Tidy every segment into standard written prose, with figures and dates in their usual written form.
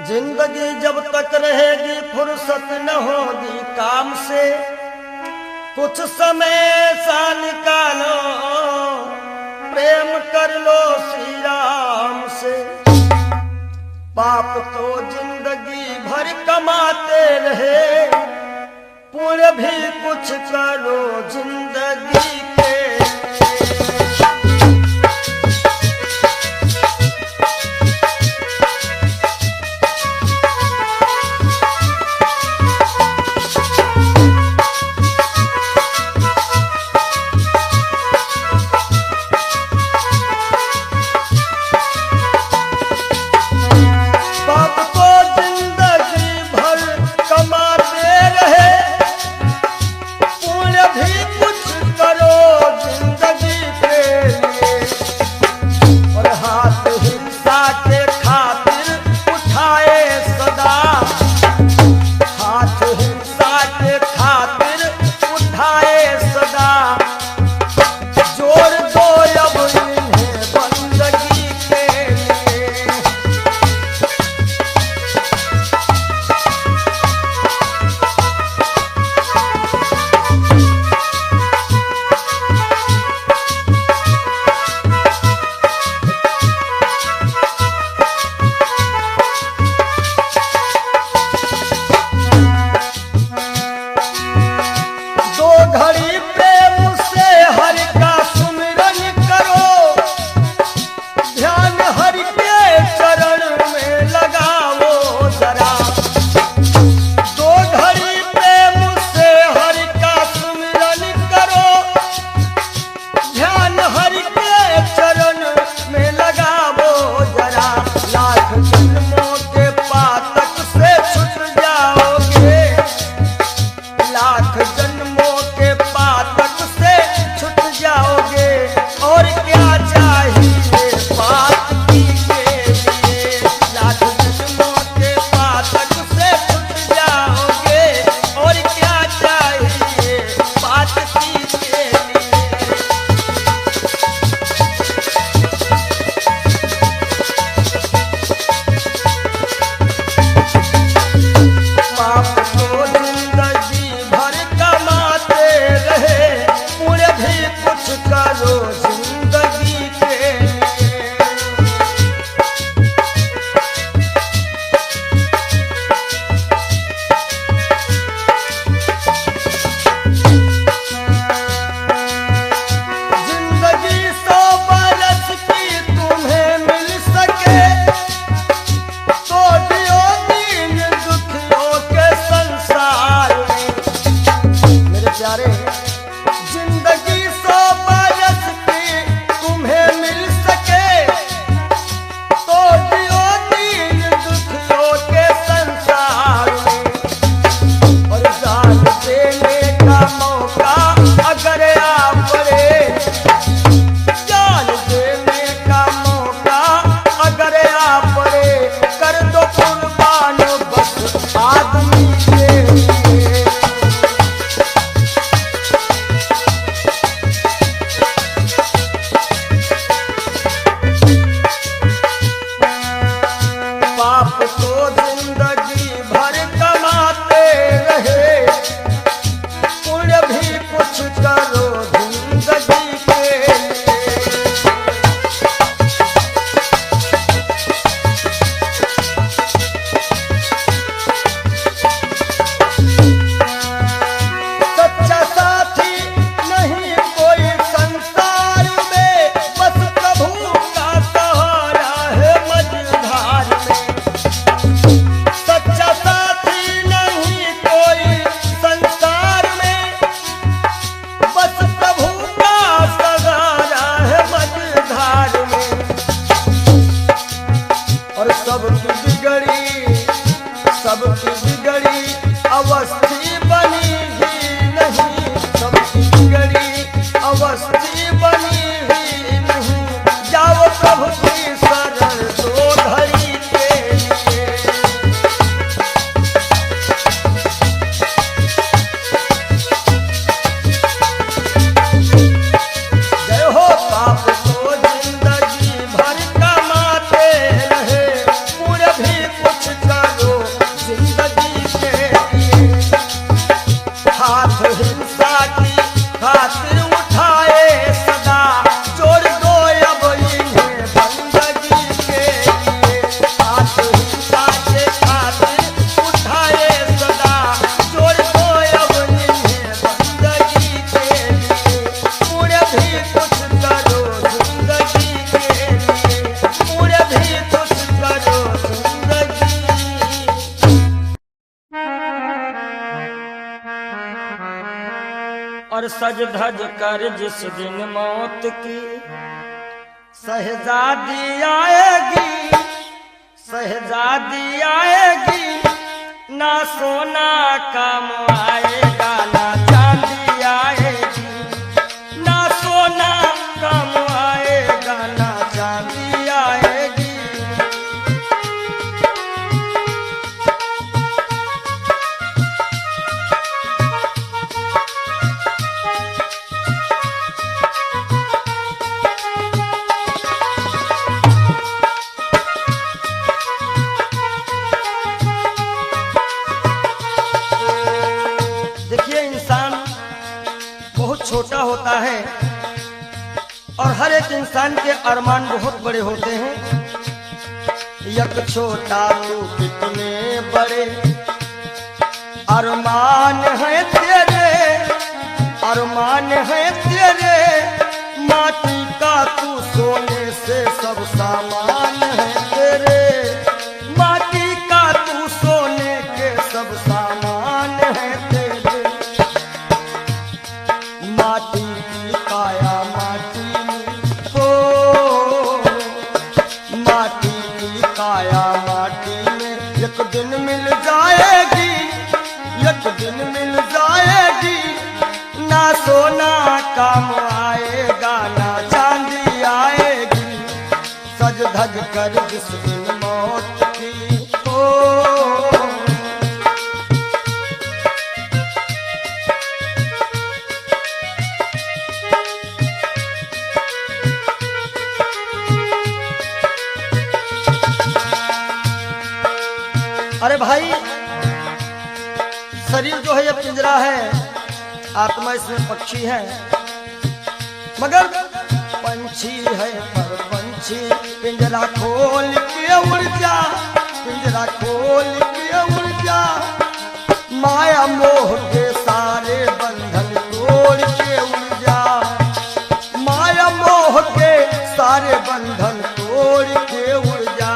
जिंदगी जब तक रहेगी फुर्सत न होगी काम से। कुछ समय सा निकालो, प्रेम कर लो श्री राम से। पाप तो जिंदगी भर कमाते रहे, पुण्य भी कुछ करो जिंदगी के। सबकी बिगड़ी अवस्थी बनी ही नहीं, सबकी बिगड़ी अवस्थी बनी ही नहीं। जाओ प्रभु की शरण दो धरी के लिए। जय हो पाप को जिंदगी भर कमाते रहे, पुण्य भी कुछ सज धज कर जिस दिन मौत की शहजादी आएगी, शहजादी आएगी, ना सोना काम आएगा ना चांदी आएगी, ना सोना काम आएगा ना चांदी आएगी। देखिए इंसान बहुत छोटा होता है और हर एक इंसान के अरमान बहुत बड़े होते हैं। यक छोटा तू कितने बड़े अरमान है तेरे, अरमान है तेरे, माटी का तू सोने से सब सामान है तेरे, माटी का तू सोने के सब सामान है तेरे। माटी की काया माटी में हो, माटी की काया माटी में एक दिन मिल जाएगी, एक दिन मिल जाएगी, ना सोना काम आएगा ना चांदी आएगी, सज धज कर जिस दिन मौत की हो। अरे भाई शरीर जो है ये पिंजरा है, आत्मा इसमें पक्षी है, मगर पंछी है पर पंछी पिंजरा खोल के उड़ जा, पिंजरा खोल के उड़ जा, माया मोह के सारे बंधन तोड़ के उड़ जा, माया मोह के सारे बंधन तोड़ के उड़ जा।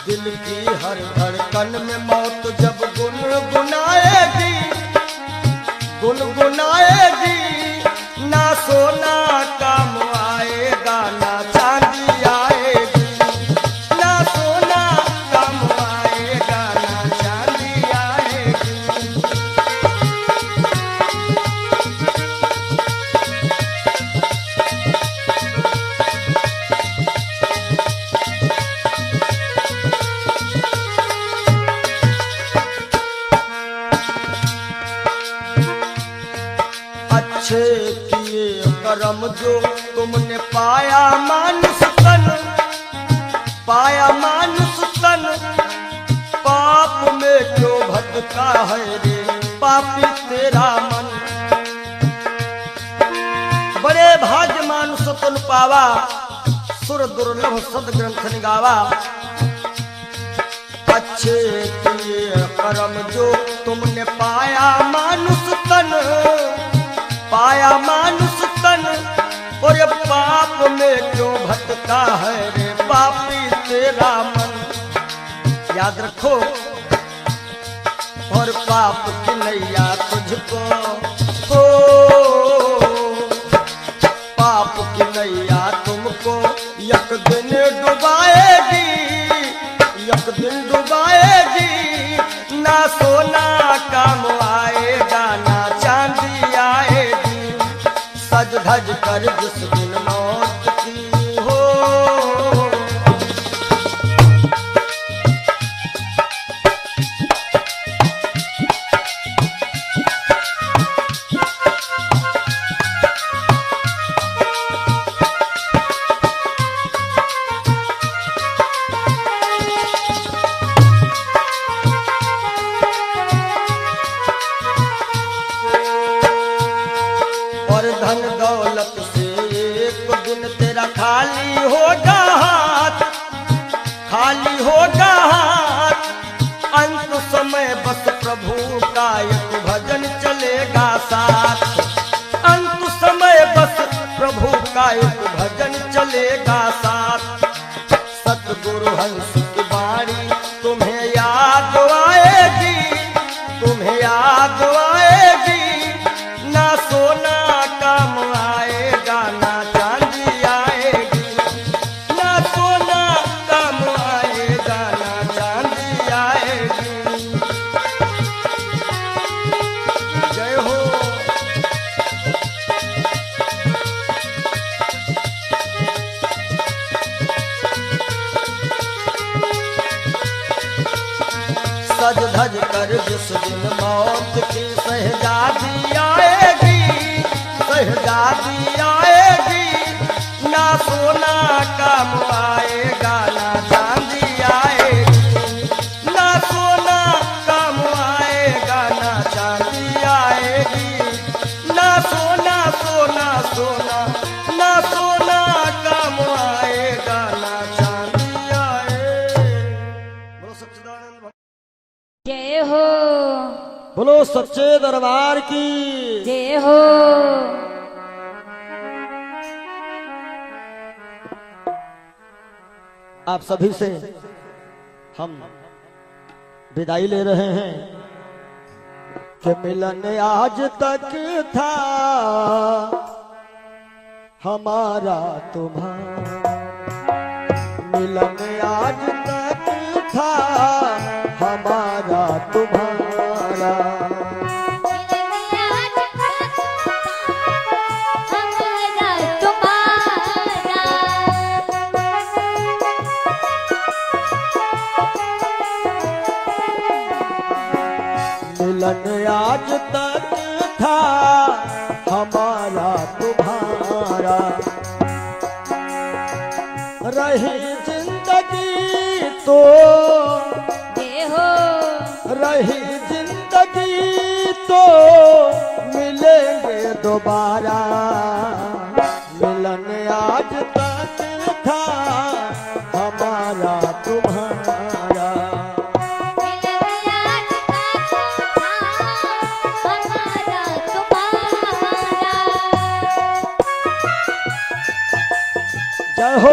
दिल की हर धड़कन में मौत जब गुनगुनाएगी, गुनगुनाएगी, ना सोना काम आएगा ना चांदी आएगी, ना सोना काम आएगा ना चांदी आएगी। अच्छे किए करम जो तुमने पाया मानुष तन, पाया मानुष तन, पाप में क्यों भटका है रे पापी तेरा मन। बड़े भाग्य मानुष तन पावा, सुर दुर्लभ सद ग्रंथ निगावा। अच्छे किए करम जो तुमने पाया मानुष तन, पाया मानुष तन, और ये पाप में क्यों भटका है रे पापी तेरा मन। याद रखो और पाप की नैया तुझको हो, पाप की नैया तुमको एक दिन डुबाएगी, एक दिन डुबाएगी, ना सोना काम आएगा ना चांदी आएगी, सज धज कर जिस दिन मौत की हो। और धन दौलत से एक दिन तेरा खाली होगा हाथ, खाली होगा हाथ, अंत समय बस प्रभु का एक भजन चलेगा साथ, अंत समय बस प्रभु का एक भजन चलेगा साथ। सतगुरु हंस की वाणी तुम्हें याद आएगी, तुम्हें याद आएगी, धर कर जिस दिन मौत की शहजादी आएगी, शहजादी आएगी, ना सोना काम आएगा ना चांदी आएगी, ना सोना काम आएगा ना चांदी आएगी, ना सोना सोना सोना ना सोना काम आएगा ना चांदी आएगी। बोलो सच्चिदानंद जय हो, बोलो सच्चे दरबार की जय हो। आप सभी से हम विदाई ले रहे हैं कि मिलन आज तक था हमारा तुम्हारा, मिलन आज तक था हमारा तुम्हारा, मिलन आज तक था हमारा तुम्हारा, रही जिंदगी तो जय हो, रही जिंदगी तो मिलेंगे दोबारा, मिलन आज तक था हमारा तुम्हारा, जय हो।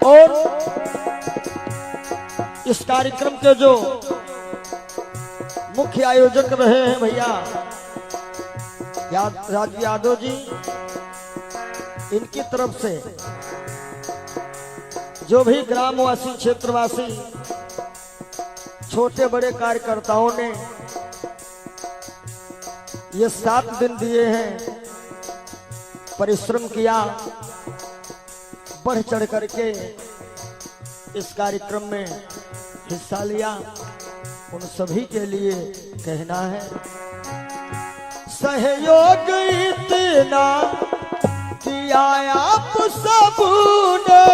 और इस कार्यक्रम के जो मुख्य आयोजक रहे हैं भैया राजू यादव जी, इनकी तरफ से जो भी ग्रामवासी क्षेत्रवासी छोटे बड़े कार्यकर्ताओं ने ये 7 दिन दिए हैं, परिश्रम किया, बढ़ चढ़ करके इस कार्यक्रम में हिस्सा लिया, उन सभी के लिए कहना है सहयोग इतना किया आप सबने,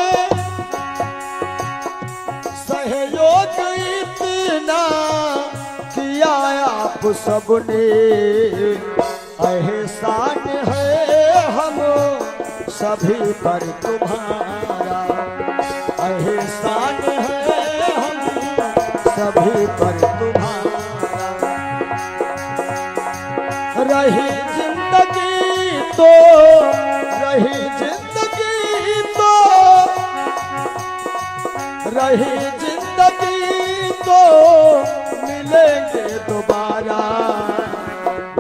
सहयोग इतना किया आप सबने, एहसान है हम सभी पर तुम्हारा, एहसान है हम सभी पर तुम्हारा, रही जिंदगी तो, रही जिंदगी तो, रही जिंदगी तो मिलेंगे दोबारा,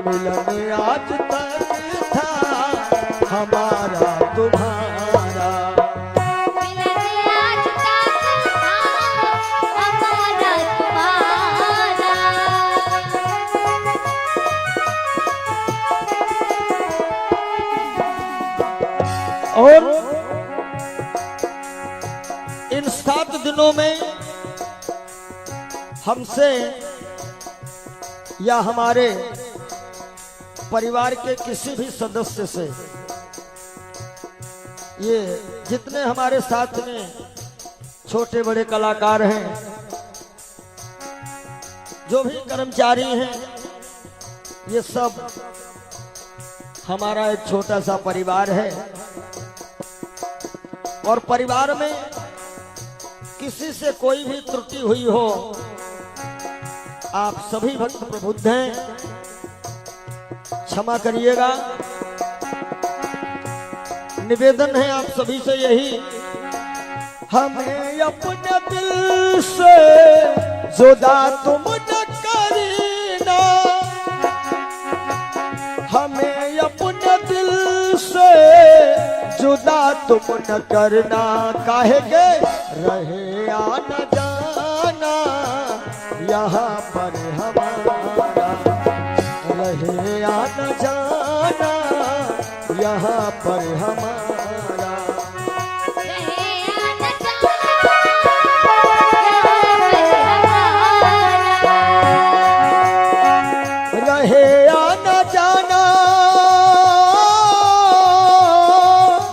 मिलन आज तक था हमारा तुम्हारा, मिलन आज तक था हमारा तुम्हारा। और इन 7 दिनों में हमसे या हमारे परिवार के किसी भी सदस्य से, ये जितने हमारे साथ में छोटे बड़े कलाकार हैं, जो भी कर्मचारी हैं, ये सब हमारा एक छोटा सा परिवार है, और परिवार में किसी से कोई भी त्रुटि हुई हो, आप सभी भक्त प्रबुद्ध हैं, क्षमा करिएगा। निवेदन है आप सभी से यही, हमें अपने दिल से जुदा तुम न करना, हमें अपने दिल से जुदा तुम न करना काहे के रहे या न जाना यहाँ पर हमारा, रहे या न जाना यहाँ पर हमारा। रहे या न जाना रहे या न जाना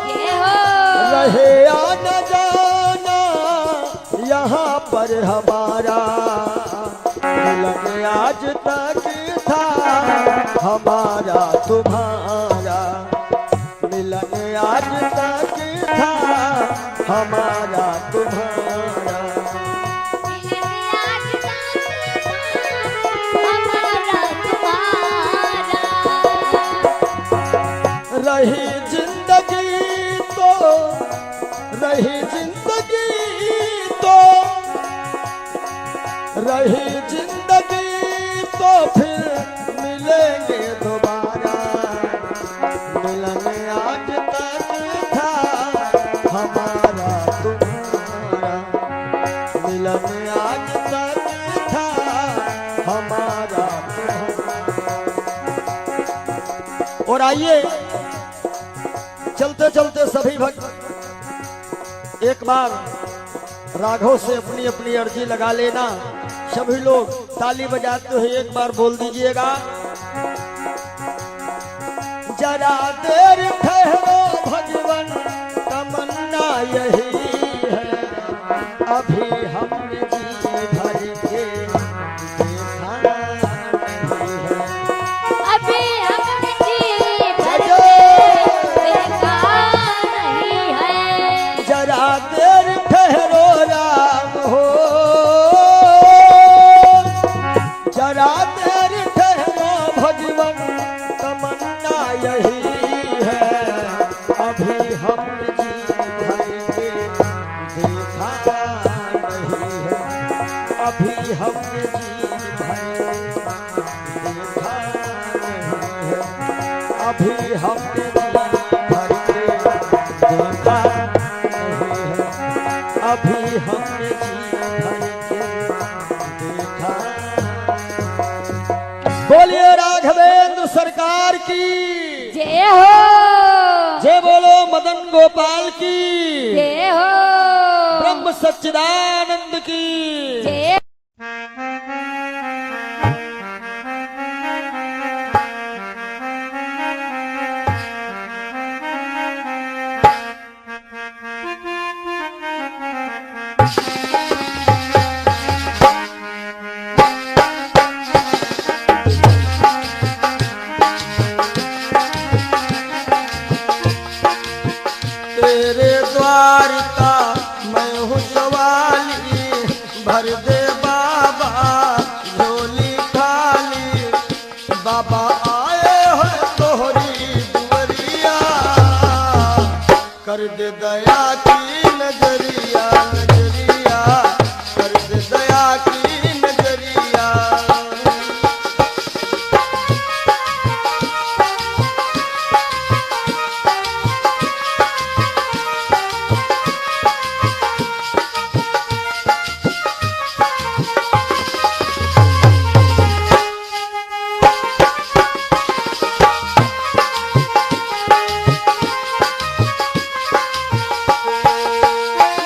जय हो रहे या न जाना यहाँ पर हमारा। मिलन आज तक था हमारा तुम्हारा, मिलन आज तक था हमारा तुम्हारा। रही जिंदगी तो रही जिंदगी तो रही जिंदगी तो फिर मिलेंगे दोबारा। मिलन आज तक था हमारा तुम्हारा, मिलन आज तक था हमारा तुम्हारा। और आइए चलते चलते सभी भक्त एक बार राघव से अपनी अपनी अर्जी लगा लेना। सभी लोग ताली बजाते हुए एक बार बोल दीजिएगा, जरा देर ठहरो भगवन तमन्ना यही है, अभी हमने जी भर के देखा नहीं है। अभी हमने जी भर देखा नहीं है। जरा देर ठहरो राम हो, जरा देर ठहरो भगवन तमन्ना यही है, अभी हम जी भर के देखा नहीं है, अभी हम जी भर देखा नहीं है, अभी हम जी भर के देखा नहीं है, अभी हमने जी भर के देखा। बोलिए राघवेंद्र सरकार की जय हो जय, बोलो मदन गोपाल की जय हो ब्रह्म सच्चिदानंद की। जय तेरे द्वार का मैं हूँ सवाली, भर दे बाबा झोली खाली। बाबा आए हैं तोहरी दुवरिया, कर दे दया की नजरिया नजरिया, कर दे दया की नजरिया।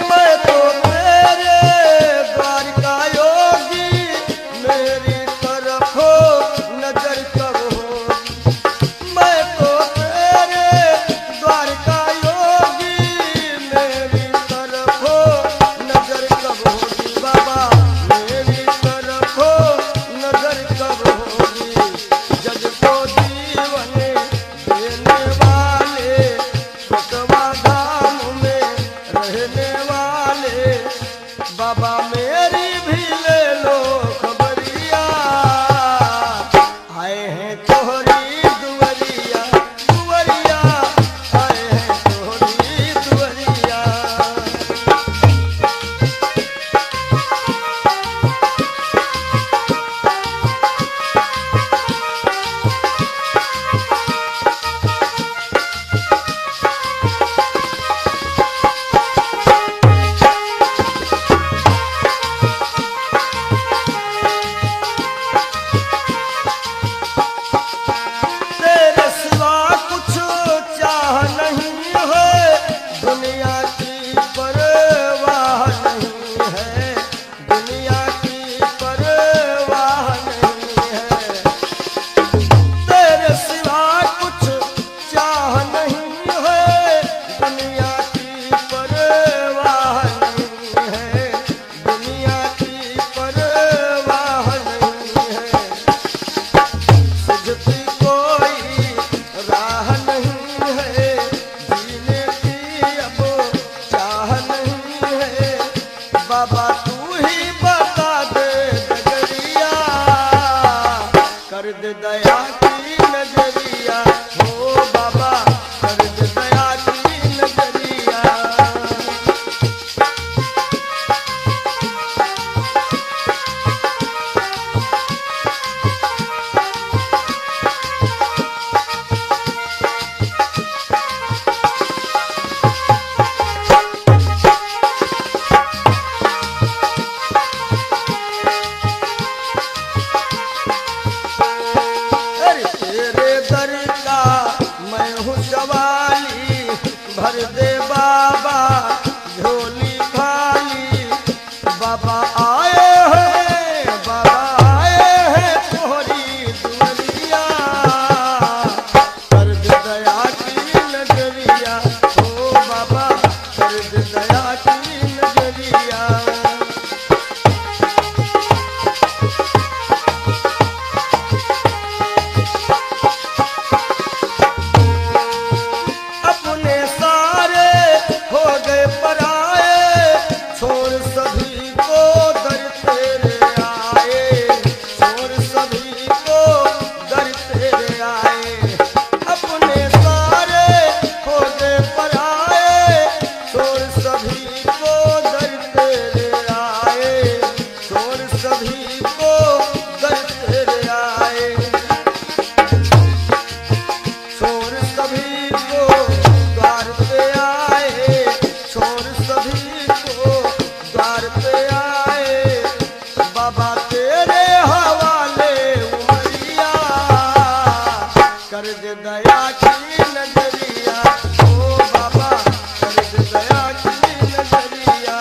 मैं तो तेरे द्वार का हूँ सवाली भर दे बाबा झोली खाली। बाबा आए हैं तोहरी दुआरिया, कर दे दया की नजरिया। ओ बाबा कर दे दया की नजरिया। अपने सारे हो गए पराए, छोड़ सभी को दर तेरे आए, छोड़ सभी को दर तेरे आए। अपने सारे हो गए पराए, छोड़ सभी को दर तेरे आए, छोड़ सभी को दर तेरे आए। छोड़ सभी को द्वार पे आए, छोड़ सभी को द्वार पे आए। बाबा तेरे हवाले उमरिया, कर दे दया की नजरिया। ओ बाबा कर दे दया की नजरिया।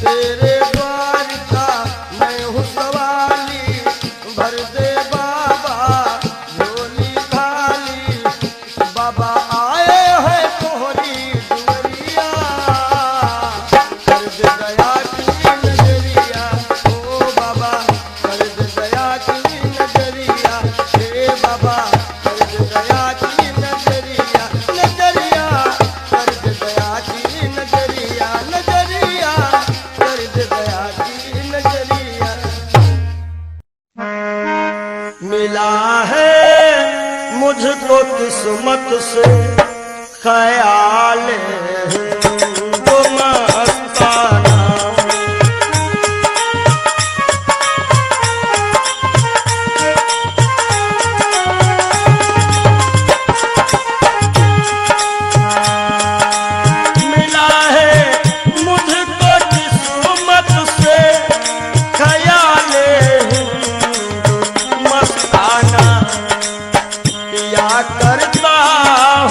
तेरे द्वार का मैं हूँ सवाली भर दे बाबा झोली खाली। बाबा आए हैं तोहरी दुआरिया, कर दे दया की नजरिया। ओ बाबा कर दे दया की नजरिया। हे बाबा कर दे दया की नजरिया। नजरिया कर दे दया की नजरिया। नजरिया कर दे दया की नजरिया। मिला है मुझको किस्मत से ख्याल हिंदू मस्ताना। मिला है मुझको किस्मत से ख्याल हिंदू मस्ताना। पिया करता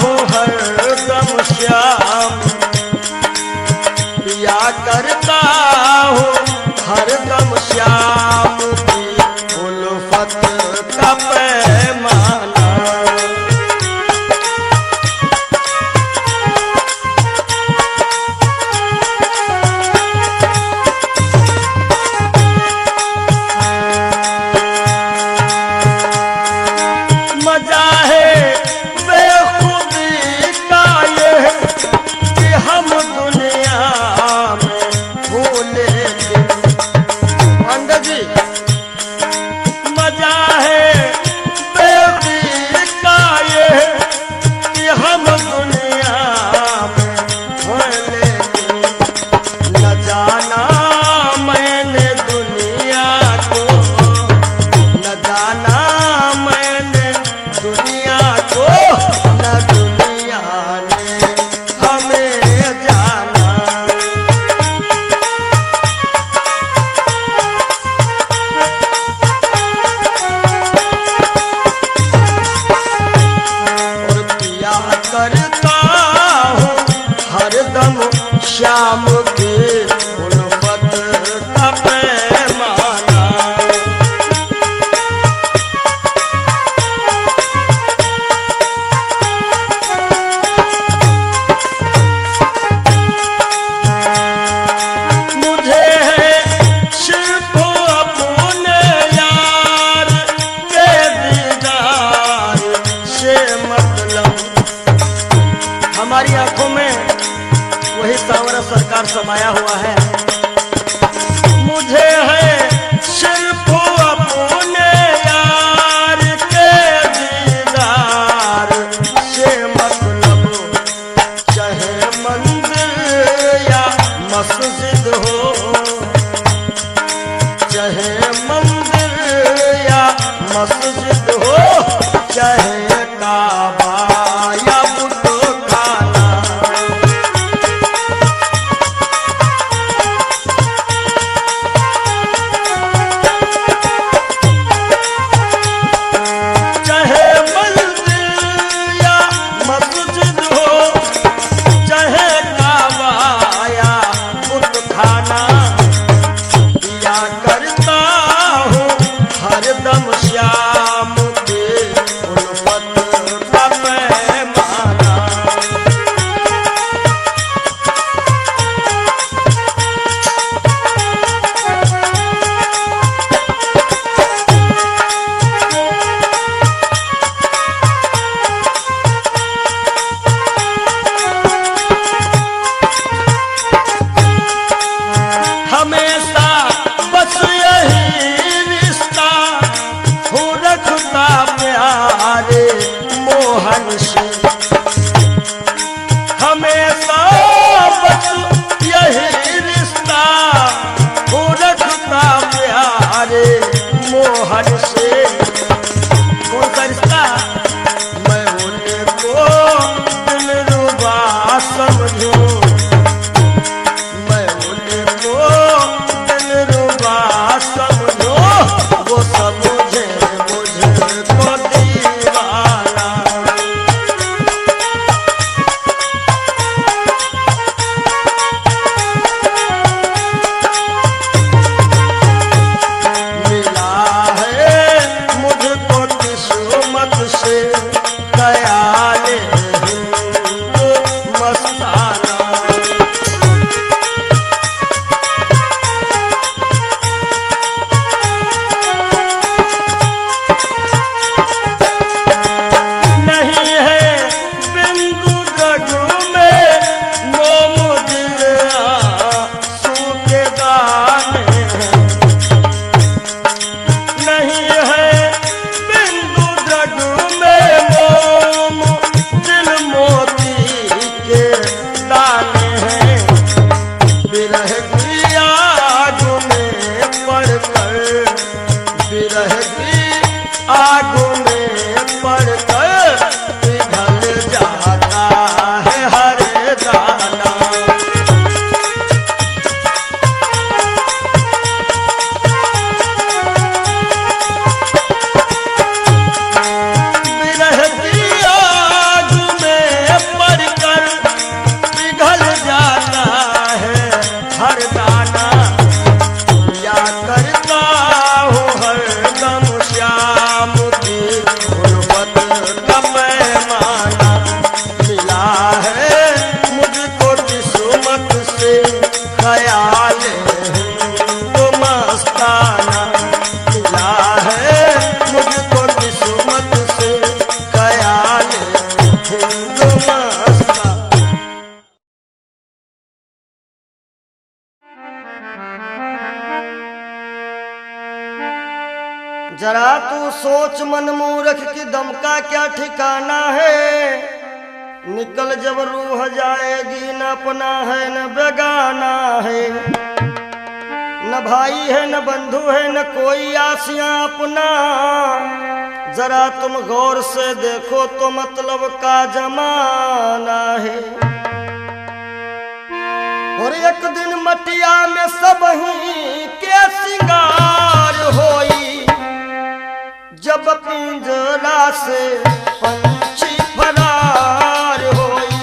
हूँ हरदम श्याम, पिया करता हूँ हरदम श्याम की उल्फत का पैमाना। मजा है बेखुदी का ये कि हम दुनिया में भूले दिन। पंडित जी मजा है बेखुदी का ये कि हम दुनिया में भूले दिन। न जाना मैंने दुनिया को, न जाना मैंने दुनिया को, न दुनिया ने हमें जाना। और पिया करता हूँ हरदम शाम की उल्फत का पैमाना। मुझे है सिर्फ अपने यार के दीदार से मतलब। हमारी आंखों में वही सांवरा सरकार समाया हुआ है। मुझे है सिर्फ अपने यार के दीदार से मतलब। चाहे मंदिर या मस्जिद हो, चाहे मंदिर या मस्जिद हो, चाहे काबा या बुत खाना। मोहन से हमेशा बस यही रिश्ता हो रखता प्यारे मोहन से। कौन सा रिश्ता? मैं उनको दिलरुबा समझूं, मैं उनको दिलरुबा समझूं, वो समझे मुझको दीवाना। मिला है मुझको किस्मत से ख्याले हिंदू मस्ताना। नहीं है बिंदु गढ़ में मोम दिल आंसू के दाने हैं। नहीं है बिंदु गढ़ में मोम दिल मोती के दाने हैं। विरह की आग में पड़कर, विरह की आग में पड़कर पिघल जाता है हर दाना। विरह की आग में पड़कर पिघल जाता है हर दाना। या करता हूँ हरदम श्याम की गुर्बत का पैमाना। मिला है मुझको किस्मत से ख्याल हिंदू मस्ताना। मिला है मुझको किस्मत से ख्याल हिंदू मस्ताना। जरा तू सोच मन मूर्ख की दम का क्या ठिकाना है। निकल जब रूह जाएगी न अपना है न बेगाना है, न भाई है न बंधु है न कोई आसियां अपना। जरा तुम गौर से देखो तो मतलब का जमाना है। और एक दिन मटिया में सब ही के सिंगार होई, जब पिंजरा से पंछी फरार होई,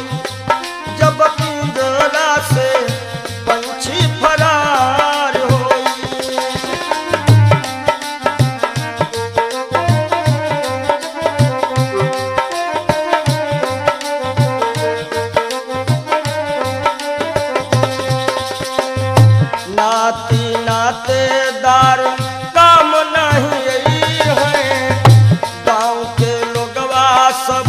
जब पिंजरा से पंछी फरार होई। नाती नातेदार काम नहीं है, गाँव के लोगवा सब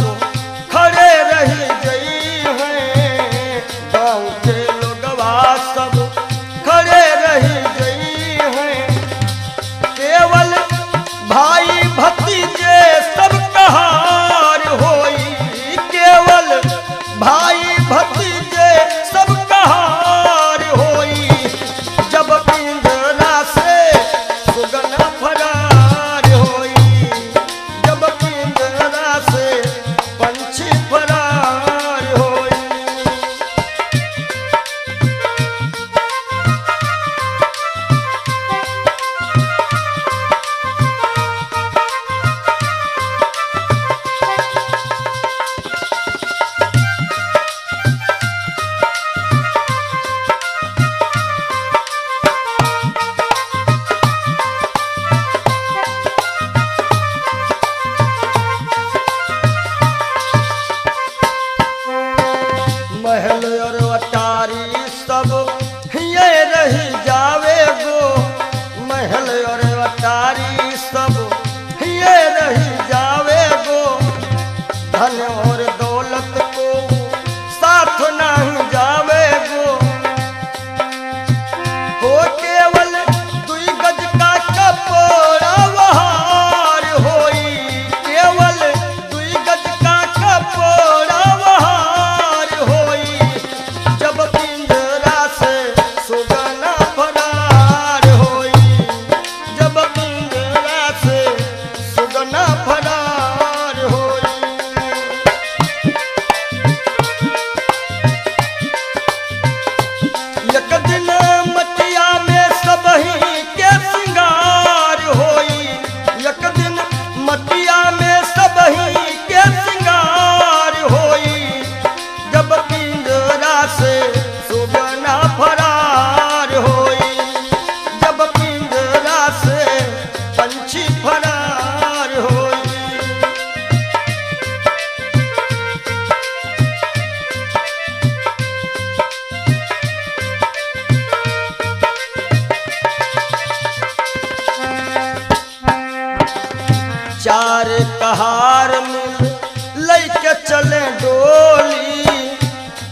चले डोली,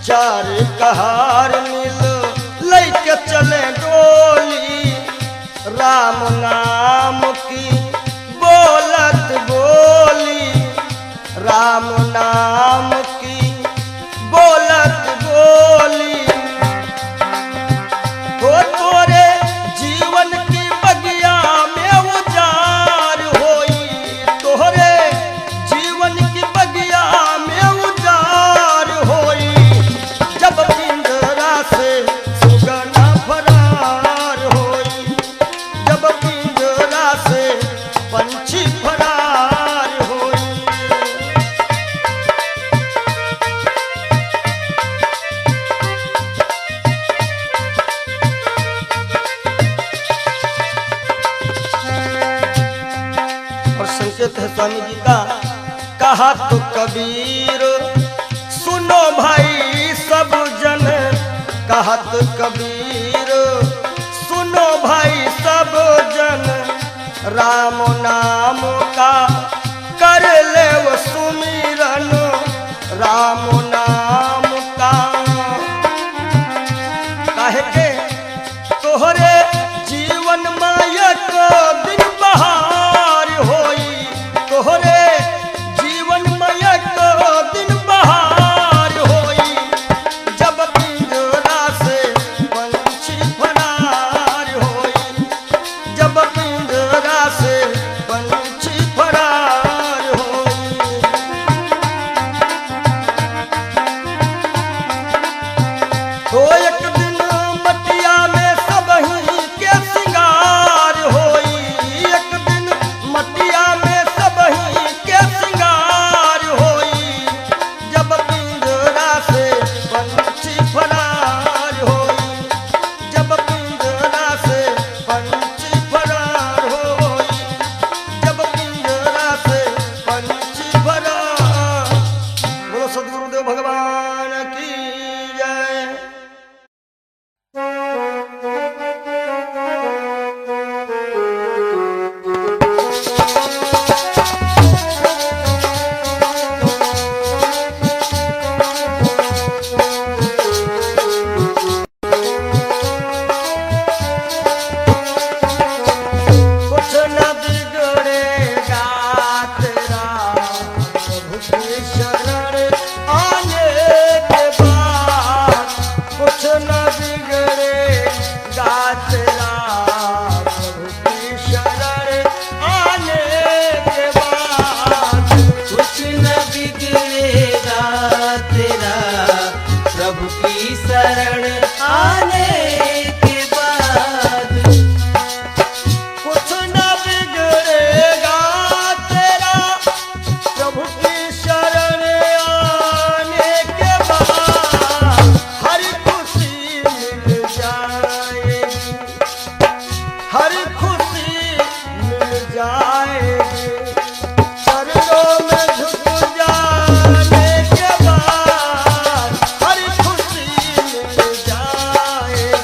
चार कहार मिल लैके चले डोली, राम नाम की बोलत बोली, राम नाम की बोलत बोली। हो तोरे जीवन की बगिया में उजार होई, तोरे जीवन की बगिया में उजार होई, जब पिंजरा से सुगना फरार होई, जब पिंजरा से पंछी फरार होई। और संकेत है स्वामी जी का, कहा तो कबीर सुनो भाई सब जन, कहा तो कबीर सुनो भाई सब जन, राम नाम का कर ले वो सुमिरन, राम नाम का। काहे के तोहरे जीवन मायक दिन बहार होई, तोहरे जीवन मायक दिन बहार होई, जब पिंजरा से पंछी फरार होई, जब पिंजरा से पंछी फरार होई। तो एक दिन मटिया में सबही के सिंगार होई, एक दिन मटिया में सबही के सिंगार होई, जब पिंजरा से पंछी फरार होई, जब पिंजरा से पंछी फरार होई, जब पिंजरा से पंछी फरार। बोलो सद्गुरुदेव भगवान की जय। कुछ न बिगड़ेगा तेरा प्रभु की शरण आने के बाद, कुछ न बिगड़ेगा तेरा प्रभु की शरण आने के बाद, कुछ न बिगड़ेगा तेरा प्रभु की शरण आने के बाद, कुछ न बिगड़ेगा तेरा प्रभु की शरण आने के बाद, हर खुशी मिल जाएगी, हर खुशी मिल जाएगी, चरणों में झुक जाने के बाद, हर खुशी मिल जाएगी।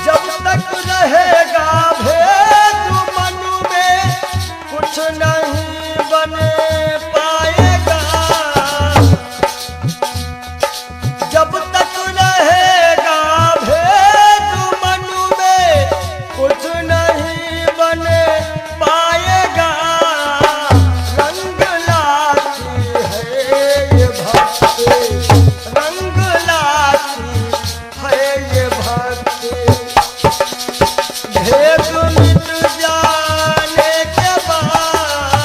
जब तक रहेगा भेद मन में, कुछ नहीं बन पाएगा, जब तक रहेगा भेद मन में, कुछ नहीं बन पाएगा, रंग लाती है ये भक्ति, रंग लाती है ये भक्ति, भेद मिट जाने के बाद,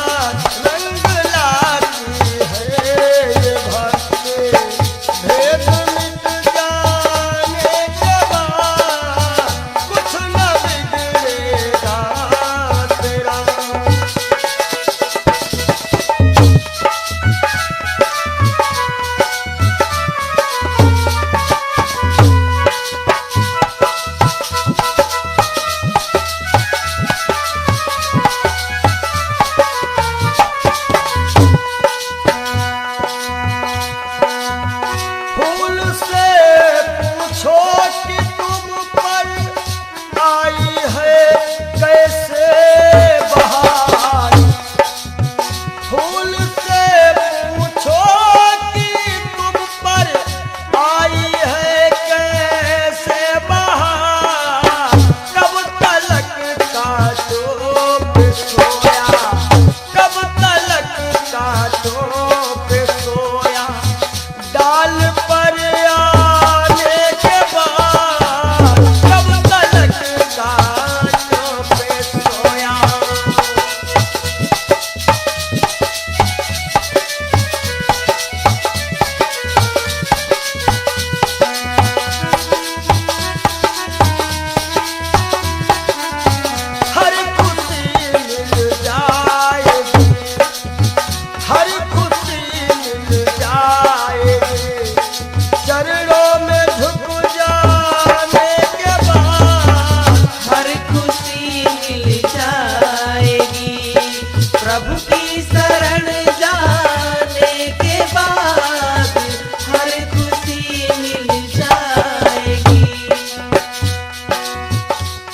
प्रभु की शरण जाने के बाद हर खुशी मिल जाएगी।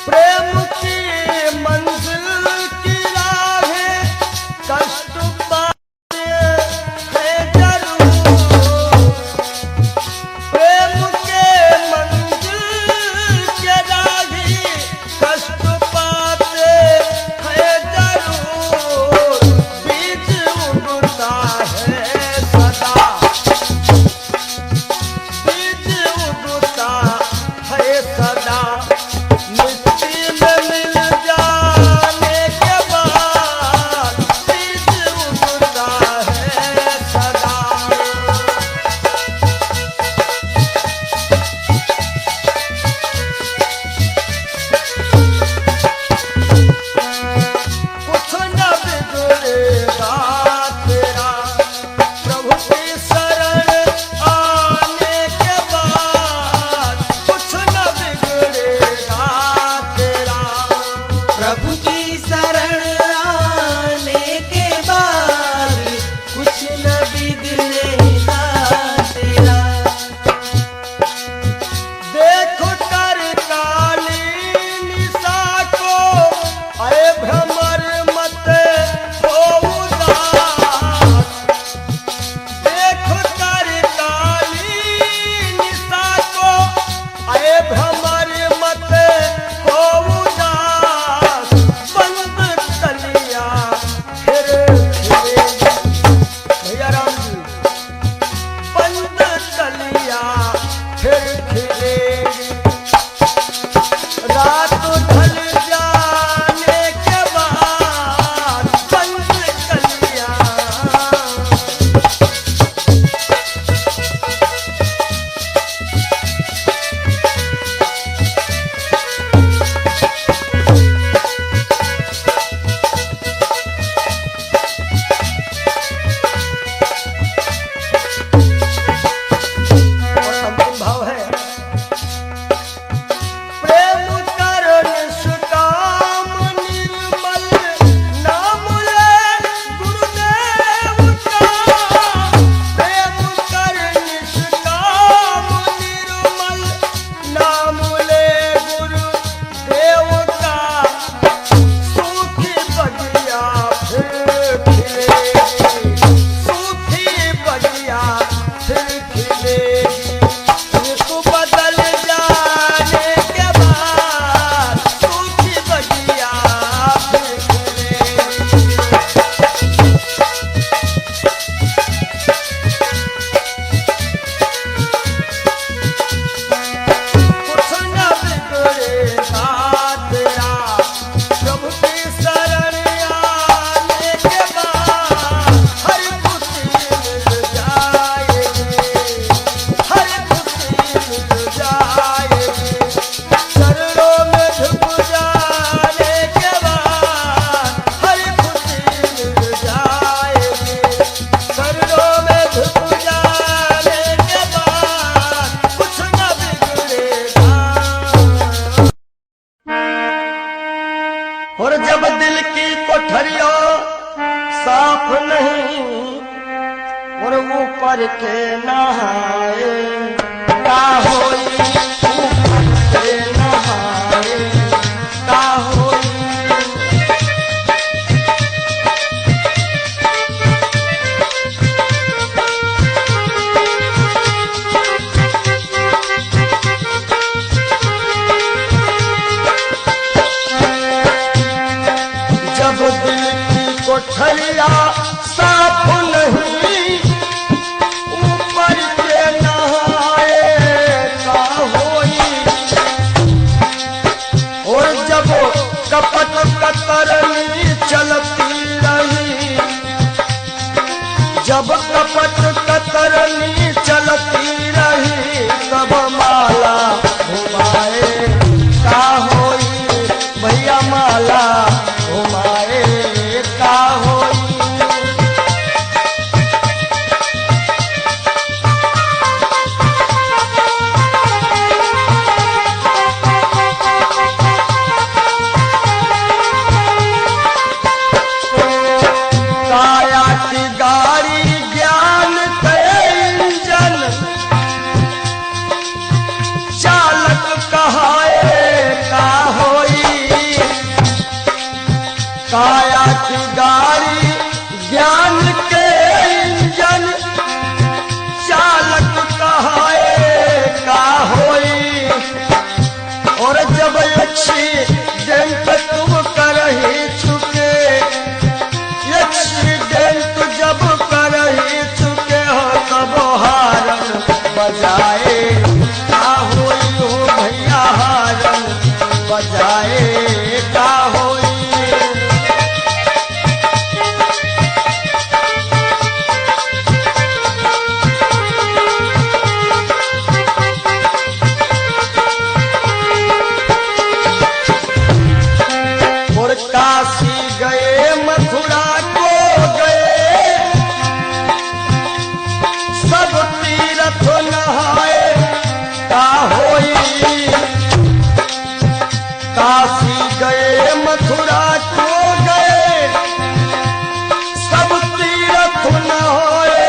प्रेम की मंजिल की राहें कष्ट पाते हैं जरूर। प्रेम के मंजिल के राही कष्ट पाते हैं जरूर। बीज उगता है सदा, बीज उगता है सदा। मिट्टी में मिल जाने के बाद बीज उगता है सदा। कुछ न बिगड़ेगा तेरा प्रभु की शरण आने के बाद। कुछ न बिगड़ेगा तेरा प्रभु की शरण आने के बाद कुछ न बिगड़ेगा तेरा। देखो कर काली निशा को अरे भ्रमर मत हो उदास। देखो कर काली निशा को अरे भ्रमर मत हो उदास। बंद कलिया फिर खिलेगी। भैया राम जी, बंद कलिया फिर खिलेगी। रात ढल जाने के बाद बंद कलिया। और अंतिम भाव है प्रेम कर निष्काम निर्मल नाम ले गुरुदेव का। प्रेम कर निष्काम निर्मल नाम ले गुरुदेव का। सूखी बगिया फिर खिलेगी, सूखी बगिया फिर खिलेगी। ऋतु बदल जाने के बाद सूखी बगिया फिर खिलेगी। कुछ न बिगड़ेगा तेरा प्रभु की शरण आने के बाद हर खुशी मिल जाएगी, हर खुशी मिल जाएगी। चरणों में झुक जाने के बाद हर खुशी मिल जाएगी। चरणों में झुक जाने के बाद कुछ न बिगड़ेगा। और जब दिल की कोठरियों साफ नहीं और ऊपर के नहाए का होई, ऊपर के नहाए का होई। जब दिल की कोठरिया साफ नहीं ऊपर के नहाए का होई। और जब कपट कतरनी चलती रही, जब कपट कतरनी चलती रही तब माला घुमाए का होई। भैया माला घुमाए का होई। काया की गाड़ी ज्ञान के इंजन चालक कहाए का होई। काया की गाड़ी ज्ञान के इंजन चालक कहाए का होई। और जब एक्सीडेंट तुम कर ही चुके, एक्सीडेंट जब कर ही चुके हो तब हारन बजाए का होई हो भैया, हारन बजाए का होई। और काशी गए मथुरा को गए, सब तीर्थ नहाए का होई। काशी गए मथुरा को गए, सब तीर्थ नहाए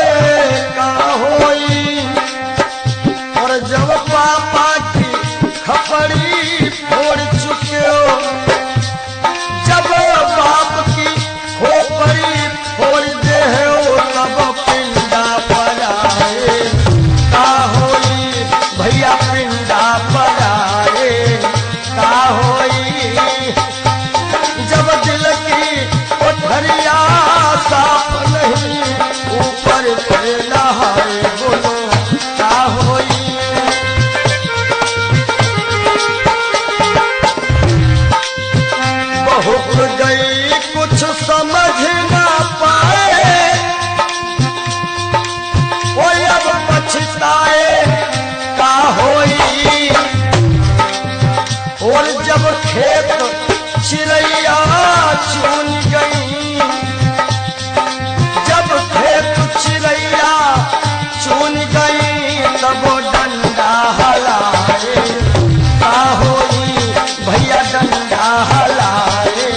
का होई। और जब पापा की खपड़ी फोड़ चुके हो, जब बाप की खोपड़ी फोड़ दे हो तब पिंडा पराए का होई भैया, पिंडा पराए का होई। जब दिल की कोठरिया साफ नहीं ऊपर से नहाए बोलो का होई। बहुत गई कुछ समझ ना पाए, कोई अब पछताए का होई। और जब खेत चिड़ैया चुन गई, जब खेत चिड़ैया चुन गई तब डंडा हलाए का होई भैया, डंडा हलाए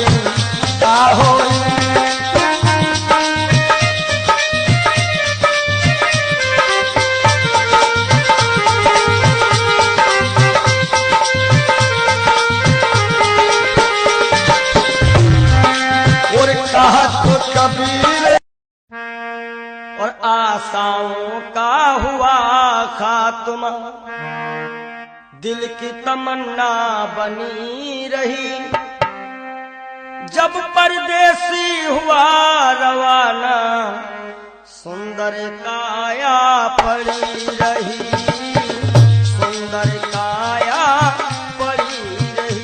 का होई। और कहा तो कबीर और आशाओं का हुआ खात्मा, दिल की तमन्ना बनी रही। जब परदेसी हुआ रवाना, सुंदर काया पड़ी रही, सुंदर काया पड़ी रही।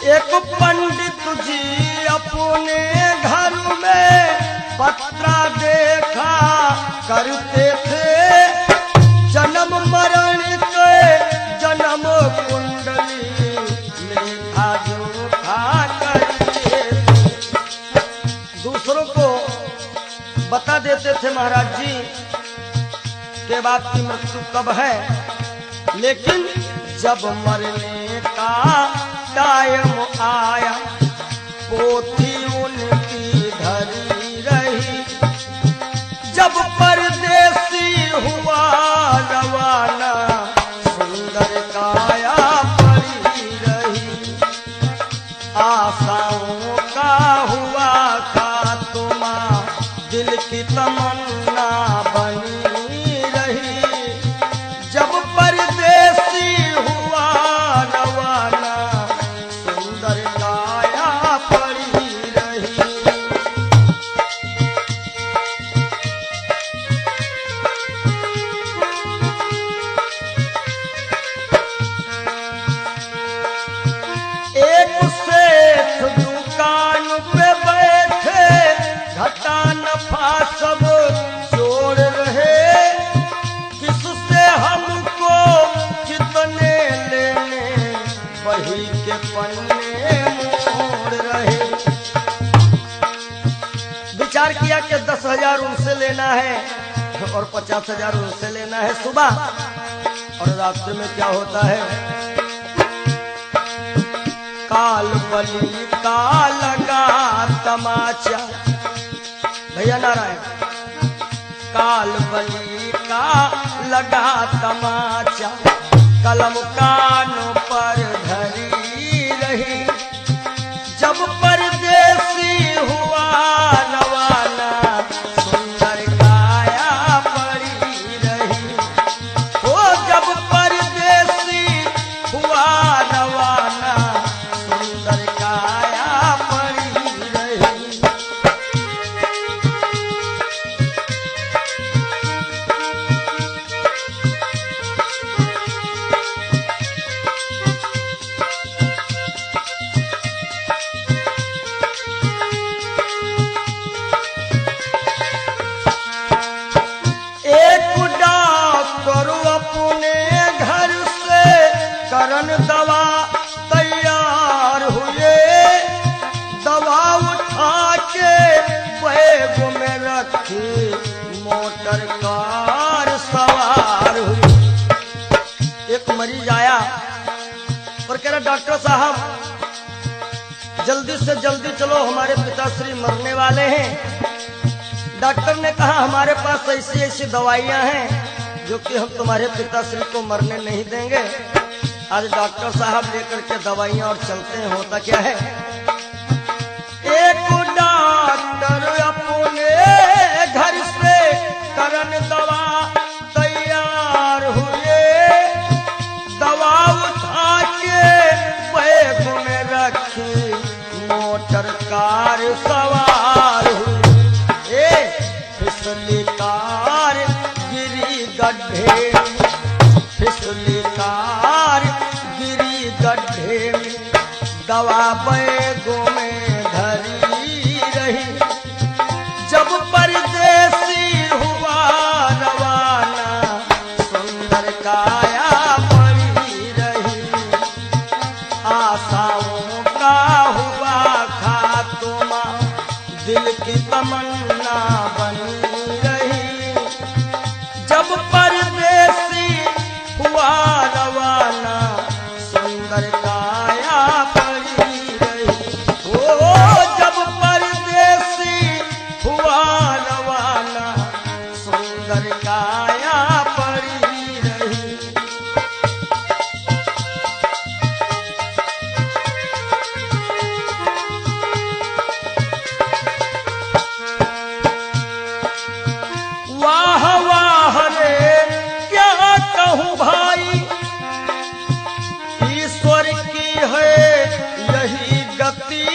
एक पंडित जी अपने घर में पत्रा देखा करते थे, जन्म मरण के जन्म कुंडली लेखा जोखा करते थे। दूसरों को बता देते थे महाराज जी के बाप की मृत्यु कब है, लेकिन जब मरने का टाइम आया पोथी उनकी धरी रही। जब परदेसी हुआ रवाना, सुंदर काया पड़ी रही। आशाओं का हुआ खात्मा, दिल की तमन्ना बनी रही। जब परदेसी हुआ रवाना, सुंदर काया पड़ी रही। एक सेठ दुकान पे बैठे, घटा नफा सब बही के पन्ने मोड़ रहे। विचार किया कि 10,000 उनसे लेना है और 50,000 उनसे लेना है सुबह, और रात्रि में क्या होता है, काल बली का लगा तमाचा। भैया नारायण, काल बली का लगा तमाचा, कलम कानों पर धरी रही। जब परदेसी हुआ रवाना, सुंदर काया पड़ी रही। ओ जब परदेसी हुआ रवाना, सुंदर काया पड़ी रही। करन दवा तैयार हुए, दवा उठा के बैग में रखी, मोटर कार सवार हुई। एक मरीज आया और कह रहा, डॉक्टर साहब जल्दी से जल्दी चलो, हमारे पिताश्री मरने वाले हैं। डॉक्टर ने कहा, हमारे पास ऐसी ऐसी दवाइयां हैं जो कि हम तुम्हारे पिताश्री को मरने नहीं देंगे। आज डॉक्टर साहब लेकर के दवाइयां और चलते हैं। होता क्या है, एक डॉक्टर अपने घर से करन दवा तैयार हुए, दवा उठा के बैग में रखी, मोटर कार सवार हुई। फिसली कार गिरी गड्ढे, फिसली कार गिरी गड्ढे में, दवा बैगों में धरी रही। जब परदेसी हुआ रवाना, सुंदर काया पड़ी रही। आशाओं का हुआ खात्मा, दिल की तमन्ना बनी रही। जब परदेसी हुआ रवाना, सुंदर काया पड़ी रही। ओ जब परदेसी हुआ रवाना, सुंदर काया पड़ी रही। वाह वाह रे क्या कहूँ भाई, ईश्वर की है यही गति।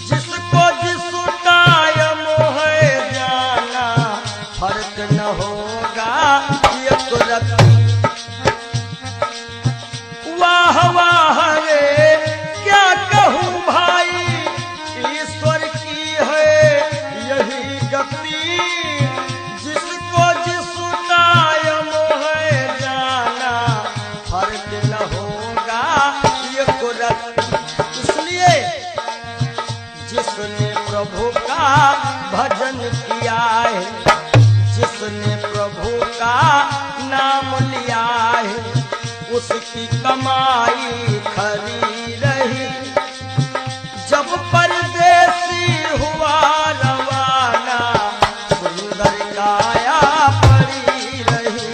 जिसको जिस टाइम है जाना, फर्क न होगा एक रत्ती। वाह वाह रे क्या कहूँ भाई, ईश्वर की है यही गति। जिसको जिस टाइम है जाना, फर्क न होगा एक रत्ती। इसलिए जिसने प्रभु का भजन किया है, जिसने प्रभु का नाम लिया है, उसकी कमाई खरी रही। जब परदेसी हुआ रवाना, सुंदर काया पड़ी रही।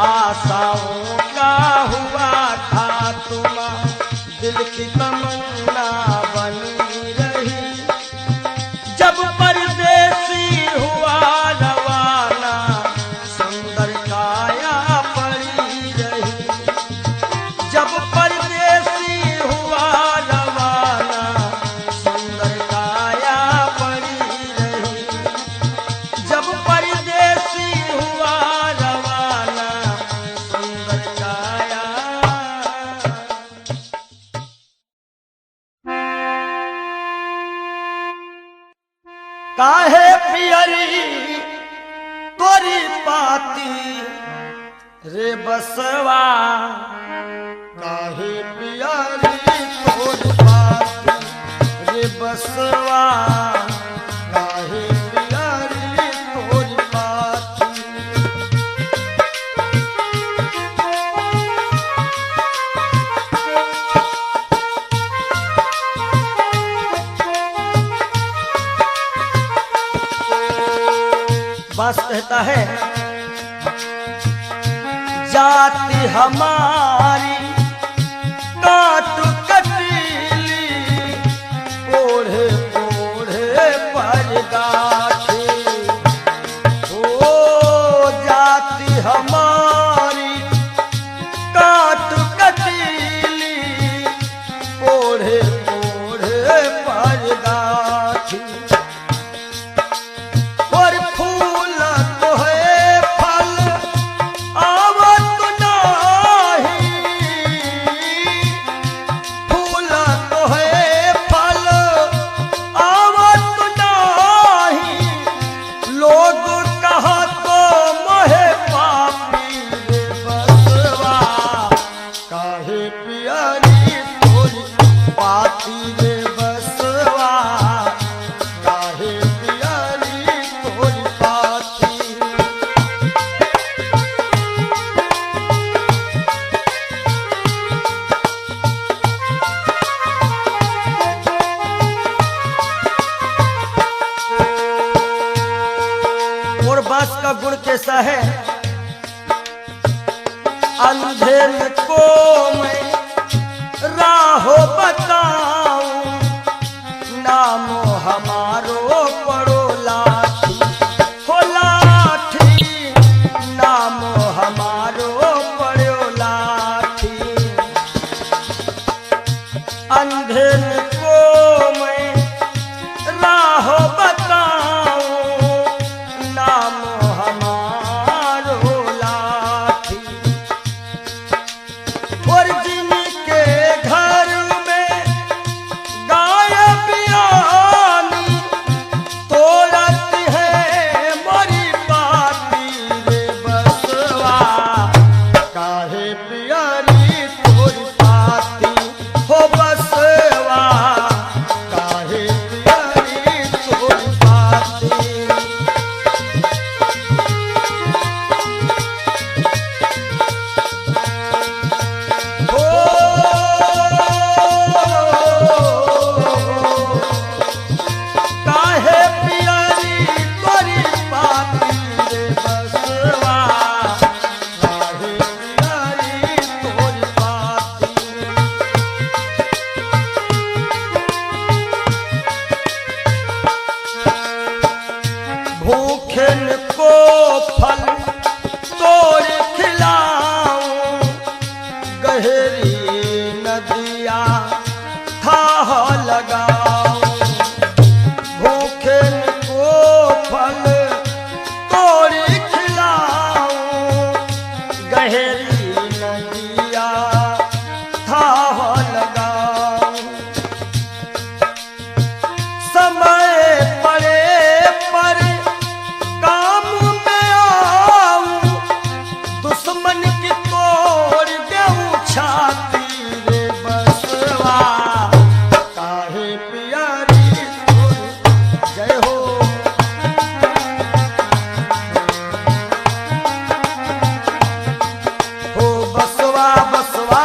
आशाओं का हुआ खात्मा, दिल की तमन्ना बनी रही। जब परदेसी हुआ रवाना, सुंदर काया पड़ी रही। जब परदेसी हुआ रवाना, सुंदर काया पड़ी रही। जब परदेसी हुआ रवाना, सुंदर काया। काहे पियरी तोरी पाती रे बसवा, काहे काहे पियारी तोर पाती रे बसवा काहे पियारी तोर पाती। बास कहता है जाति हमारी काट कटीली ओढ़े ओढ़े पर गाठी ओ जाति हमारी काट कटीली ओढ़े ओढ़े पर गाठी। और फूल तो है फल आवत नाही फूल तो है फल आवत नाही लोग कहा तो मोहे पापी रे बसवा काहे पियारी तोरी पाती रे बसवा काहे पियारी तोरी पाती। और बांस का गुण कैसा है अंधेर को मैं राहो बताऊं नामो हमारो पड़ो लाठी हो लाठी नामो हमारो पड़ो लाठी। अंधेर को मैं राहो बताऊं नामो हमारो लाठी। और जिनके घर में गाय पियानी तोड़त है मरी पाती रे बसवा काहे पियारी तोरी पाती हो बसवा काहे पियारी तोरी पाती। काहे पियारी तोरी पाती रे बसवा काहे पियारी तोरी पाती। भूखन को फल तोड़ खिलाऊं गहरी नदिया थाह लगाऊं। भूखन को फल तोड़ खिलाऊं गहरी नदिया थाह लगाऊं। समय पड़े पर काम में आऊं दुश्मन की तोड़ देऊं छाती रे बसवा काहे पियारी तोरी जय हो। हो बसवा बसवा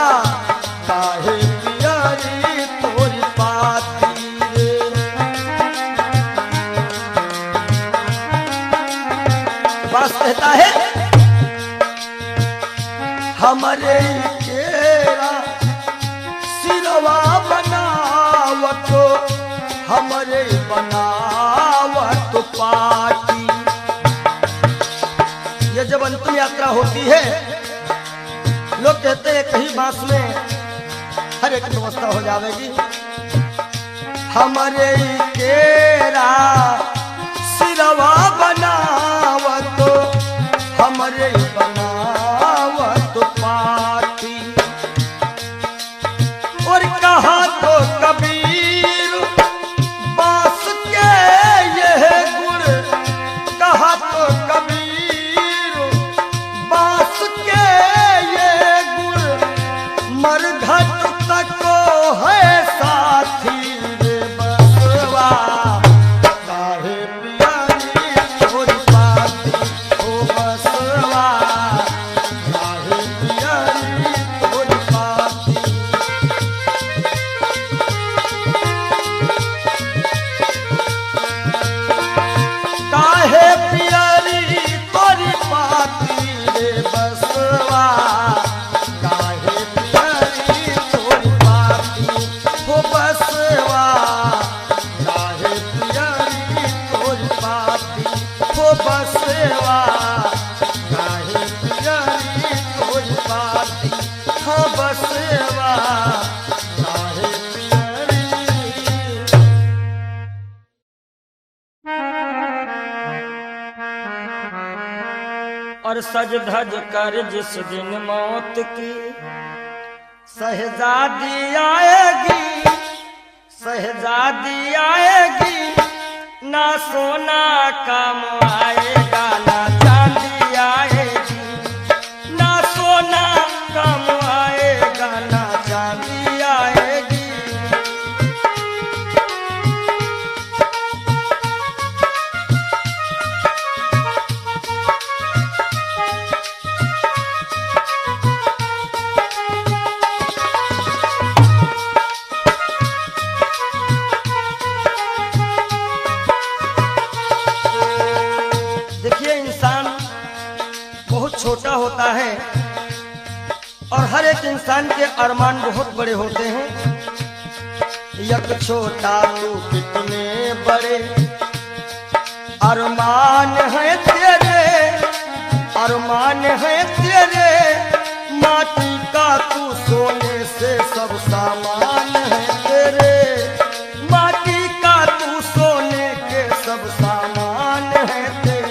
काहे पियारी तोरी पाती रे। बास कहता है हमरे केरा सिरवा बनावत हमरे बनावत पाटी। ये जब अंतिम यात्रा होती है लोग कहते हैं कहीं बांस में हर एक व्यवस्था हो जाएगी। हमरे केरा सिरवा बनावत हमरे बनावत पाटी। और कहा तो कबीर बांस के यह गुण कहा तो कबीर बांस के ये गुण मरघट सज धज कर जिस दिन मौत की शहजादी आएगी, शहजादी आएगी, ना सोना काम आएगा ना चांदी आएगी, ना सोना काम आएगा ना चांदी आएगी। देखिए इंसान बहुत छोटा होता है और हर एक इंसान के अरमान बहुत बड़े होते हैं। यक छोटा तू कितने बड़े अरमान है तेरे, अरमान है तेरे, माटी का तू सोने से सब सामान है तेरे, माटी का तू सोने के सब सामान है तेरे।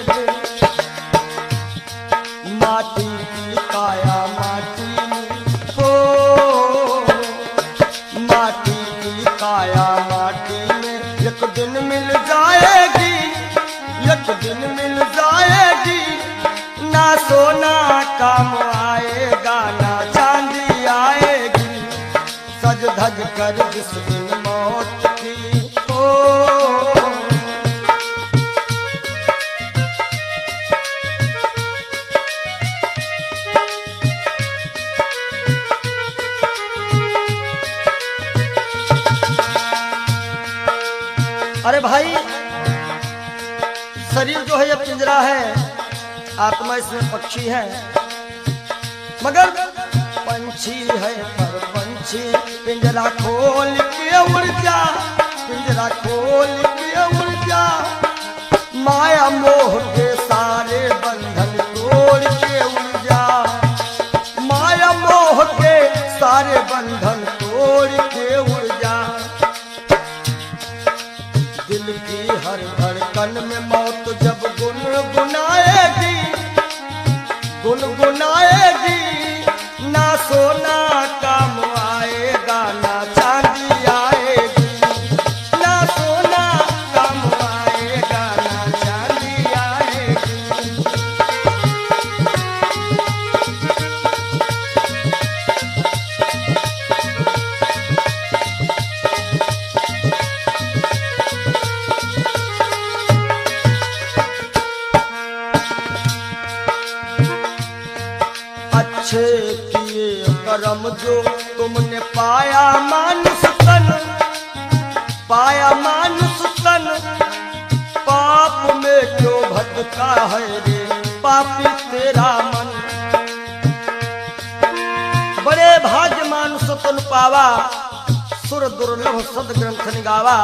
माटी की काया माटी में हो, माटी की काया माटी में एक दिन मिल जाएगी, एक दिन मिल जाएगी, ना सोना काम आएगा ना चांदी आएगी, सज धज कर जिस दिन मौत की हो। अरे भाई, शरीर जो है ये पिंजरा है, आत्मा इसमें पक्षी है, मगर पंछी है पर पंछी पिंजरा खोल के उड़ जा, पिंजरा खोल के उड़ जा, माया मोह के सारे बंधन तोड़ के उड़ जा, माया मोह के सारे बंधन तोड़ के उड़ जा। दिल की हर धड़कन में मौत जब गुनगुनाएगी, गुनगुनाएगी, ना सोना काम आएगा ना चांदी आएगी, ना सोना काम आएगा ना चांदी आएगी। अच्छे किए कर्म जो तुमने पाया मानुष तन, पाया मानुष तन, पाप में क्यों भटका है रे पापी तेरा मन। बड़े भाग्य मानुष तन पावा, सुर दुर्लभ सदग्रंथ निगावा।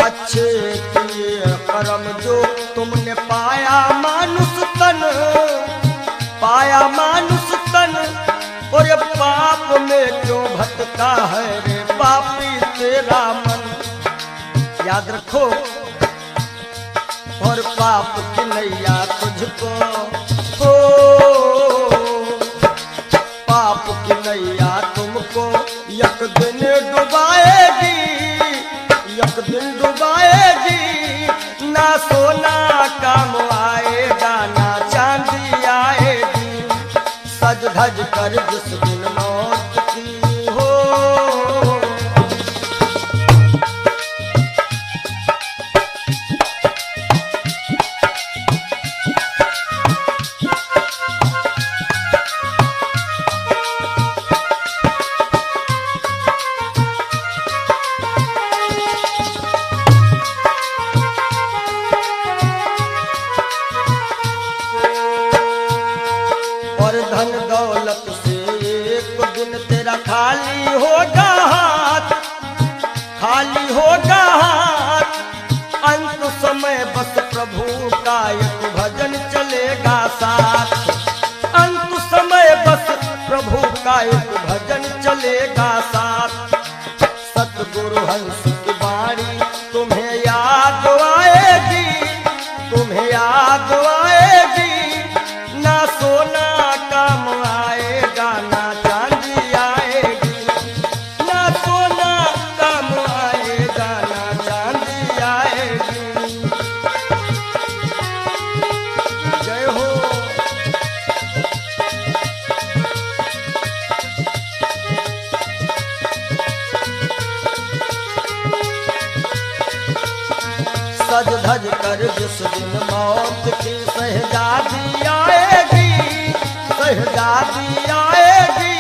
अच्छे किए कर्म जो तुमने पाया मानुष तन, पाया मानुष तन, और ये पाप में क्यों भटका है रे पापी तेरा मन। याद रखो, और पाप की नैया तुझको हो, पाप की नैया तुमको एक दिन डुबाएगी, एक दिन डुबाएगी, ना सोना काम आएगा ना चांदी आएगी, सज धज कर जिस दिन मौत की हो। और धन दौलत से एक दिन तेरा खाली होगा हाथ, खाली होगा हाथ, अंत समय बस प्रभु का एक भजन चलेगा साथ, अंत समय बस प्रभु का एक भजन चलेगा साथ। सतगुरु हंस की वाणी तुम्हें याद आएगी, तुम्हें याद आएगी, सज धज कर जिस दिन मौत की शहजादी आएगी, शहजादी आएगी,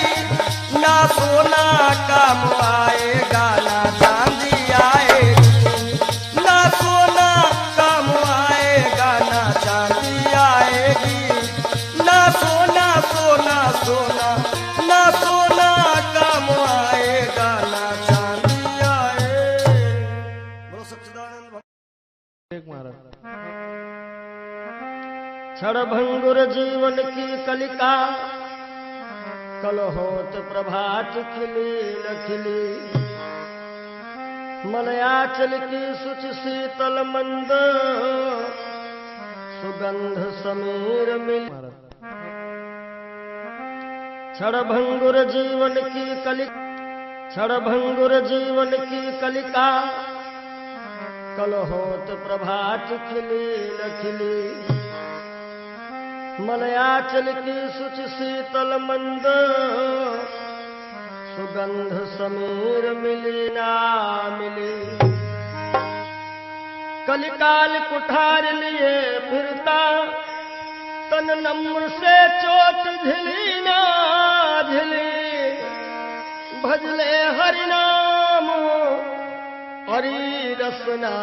ना सोना काम आएगा ना चांदी आएगी, ना सोना काम आएगा ना चांदी आएगी, ना सोना सोना सोना ना सोना काम आएगा ना चांदी आएगी। बोलो सच्चिदानंद भगवान। क्षणभंगुर जीवन की कलिका, कल होत प्रभात खिली न खिली, मलयाचल की सुच शीतल मंद, सुगंध समीर मिली। क्षणभंगुर जीवन की कलिका, क्षणभंगुर जीवन की कलिका, कल होत प्रभात खिली न खिली, मलयाचल की सुच शीतल मंद, सुगंध समीर मिली ना मिली। कलिकाल कुठार लिए फिरता, तन नम्र से चोट झिली ना झिली, भजले हरि नाम हरि रसना,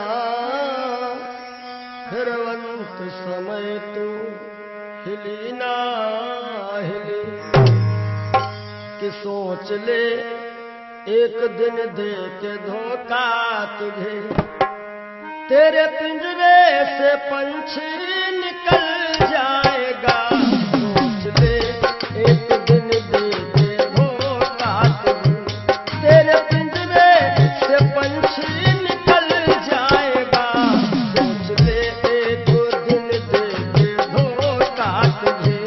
फिरवंत समय तू हिली ना हिली। कि सोच ले एक दिन दे के धोखा तुझे, तेरे पिंजरे से पंछी निकल जाएगा। सोच ले एक दिन दे के धोखा तुझे, तेरे पिंजरे से पंछी निकल जाएगा। सोच ले एक दिन दे के धोखा तुझे।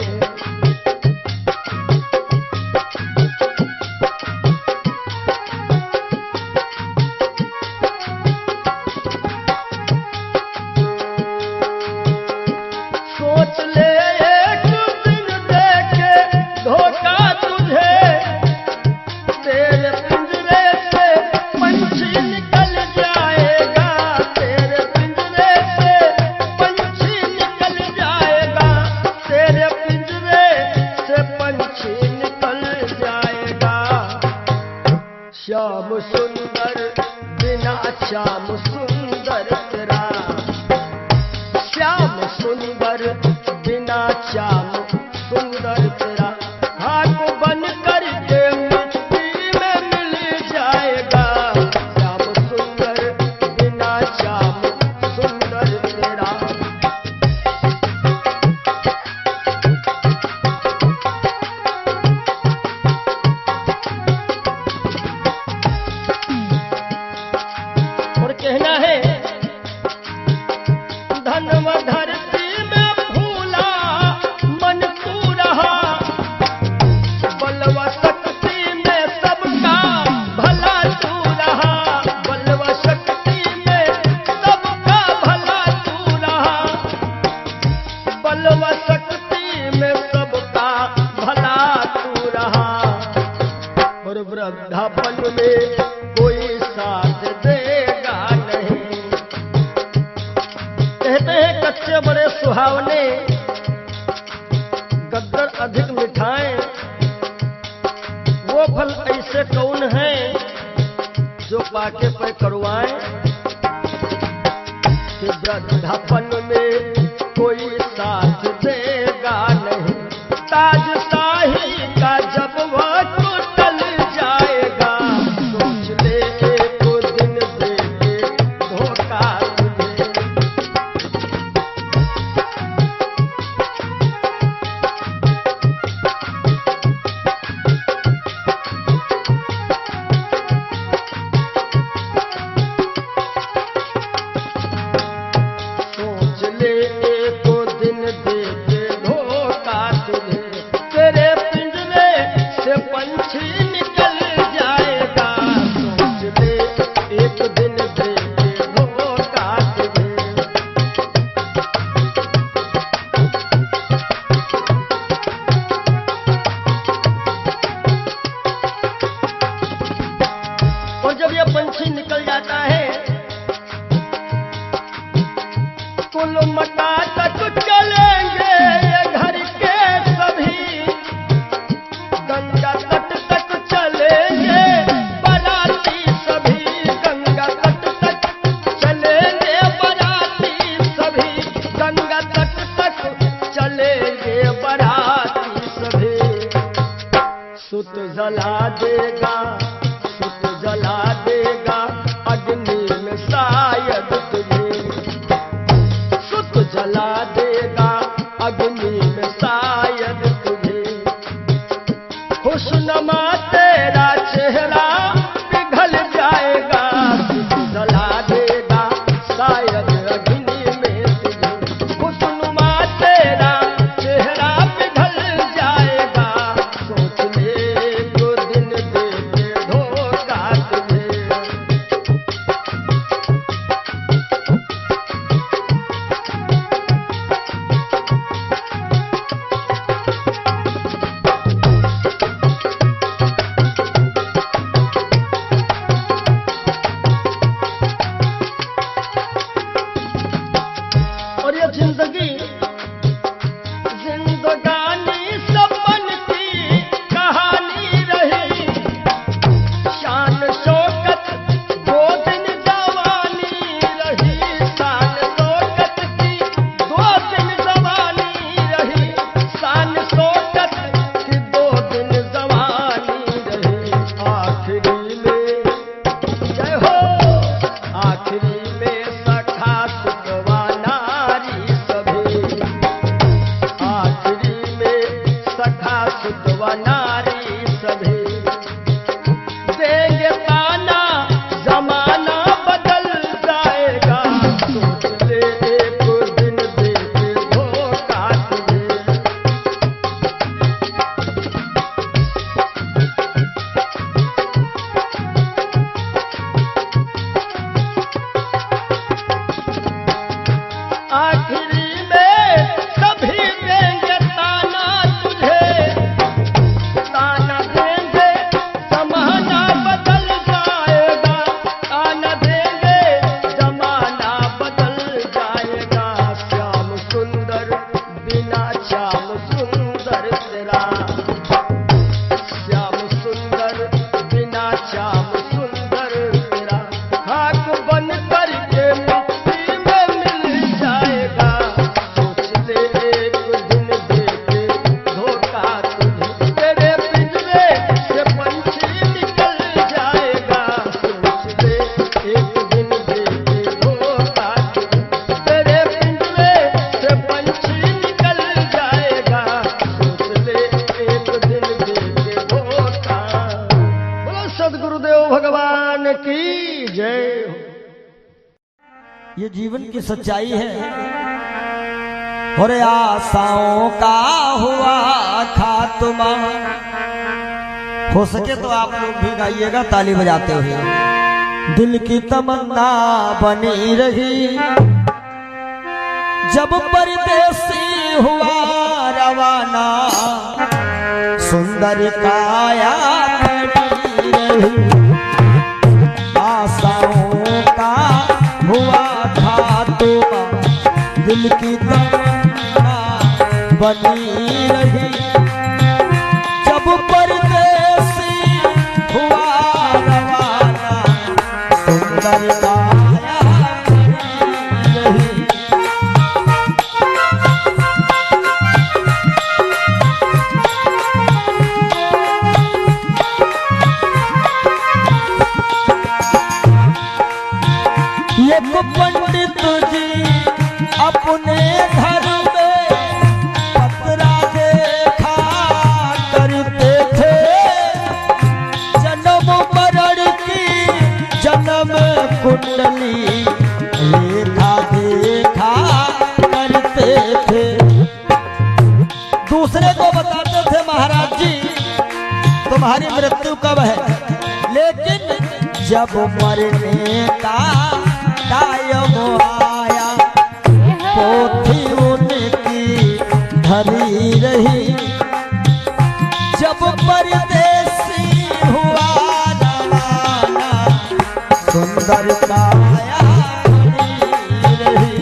सोच ले एक दिन दे के धोखा तुझे, तेरे पिंजरे से पंछी निकल जाएगा। तेरे पिंजरे से पंछी निकल जाएगा। तेरे पिंजरे से पंछी निकल जाएगा। श्याम सुंदर बिना श्याम सुंदर तेरा, श्याम सुंदर बिना श्याम सुंदर तेरा, हाथ बन करके मिट्टी में मिल जाएगा। श्याम सुंदर बिना श्याम सुंदर तेरा। और कहना है, धनव धरती में फूला मन तू रहा, बलवा शक्ति में सबका भला तू रहा। बलवा शक्ति में सबका भला तू रहा। बलवा शक्ति में सबका भला तू रहा। और वृद्धापन में कोई साथ देगा नहीं। कहते हैं कच्चे बड़े सुहावने, गद्दर अधिक मिठाएं। वो फल ऐसे कौन है जो पाके पे कड़वाएं। कि वृद्धापन में कोई साथ देगा नहीं। ताज शाही का जब वह टूटल जाएगा। सोच ले एक दिन दे के धोखा तुझे। सोच ले एक दिन दे के धोखा तुझे, तेरे पिंजरे से पंछी निकल जाएगा। सोच ले एक दिन दे के धोखा तुझे। और जब यह पंछी निकल जाता है गुलमटा तक चलेंगे ये घर के सभी, गंगा तट तक चलेंगे बाराती सभी, गंगा तट तक चलेंगे बाराती सभी, गंगा तट तक चलेंगे बाराती सभी। सुत जला देगा, सुत जला देगा अग्नि में शायद तुझे, सुत जला देगा अग्नि में शायद तुझे। खुशनुमा तेरा चेहरा पिघल जाएगा, सुत जला देगा शायद अग्नि में तुझे। खुशनुमा तेरा चेहरा पिघल जाएगा, सोच ले तो दिन दे के धोखा तुझे। और ये जिंदगी जिंदगानी सपन की कहानी रही, शान शौकत दो दिन जवानी रही, शान शौकत की दो दिन जवानी रही, शान शौकत की दो दिन जवानी रही। आखिरी में जय हो, आखिरी में सखा सुतवा नारी सभी, आखिरी में सखा सुतवा नारी सभी। देंगे ताना जमाना बदल जाएगा, सोच ले एक दिन दे के धोखा तुझे। आखिरी में सभी देंगे ताना तुझे, ताना देंगे जमाना बदल जाएगा, ताना देंगे जमाना बदल जाएगा। श्याम सुंदर बिना श्याम सुंदर तेरा, श्याम सुंदर बिना श्याम सुंदर तेरा। खाक बन करके मिट्टी में मिल जाएगा, सोच ले एक दिन दे के धोखा तुझे। तेरे पिंजरे से पंछी निकल जाएगा, सोच ले एक दिन दे के धोखा तुझे। तेरे पिंजरे से पंछी निकल जाएगा, सोच ले एक दिन दे के धोखा। बोलो सद्गुरुदेव भगवान की जय हो। ये जीवन की सच्चाई है। और आशाओं का हुआ खात्मा। हो सके तो आप लोग भी गाइएगा ताली बजाते हुए। दिल की तमन्ना बनी रही जब परदेसी हुआ रवाना, सुंदर काया खड़ी रही। आशाओं का हुआ खात्मा, दिल की तमन्ना बनी रही जब परदेसी हुआ रवाना, सुंदर काया खड़ी रही। एक पंडित जी अपने घर में पतरा देखा करते थे, जन्म मरण की जन्म कुंडली लेखा देखा करते थे। दूसरे को बताते थे महाराज जी तुम्हारी मृत्यु कब है, लेकिन जब मरने का टाइम आया पोथी उनकी धरी रही। जब परदेसी हुआ रवाना, सुंदर काया खड़ी रही।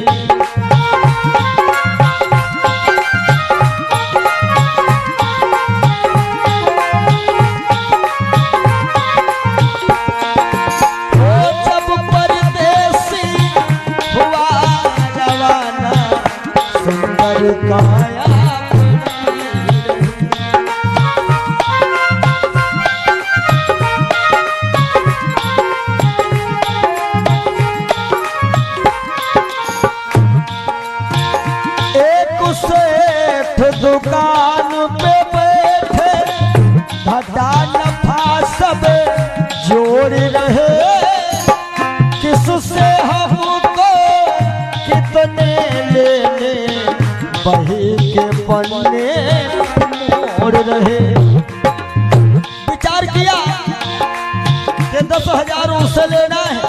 50,000 उनसे लेना है,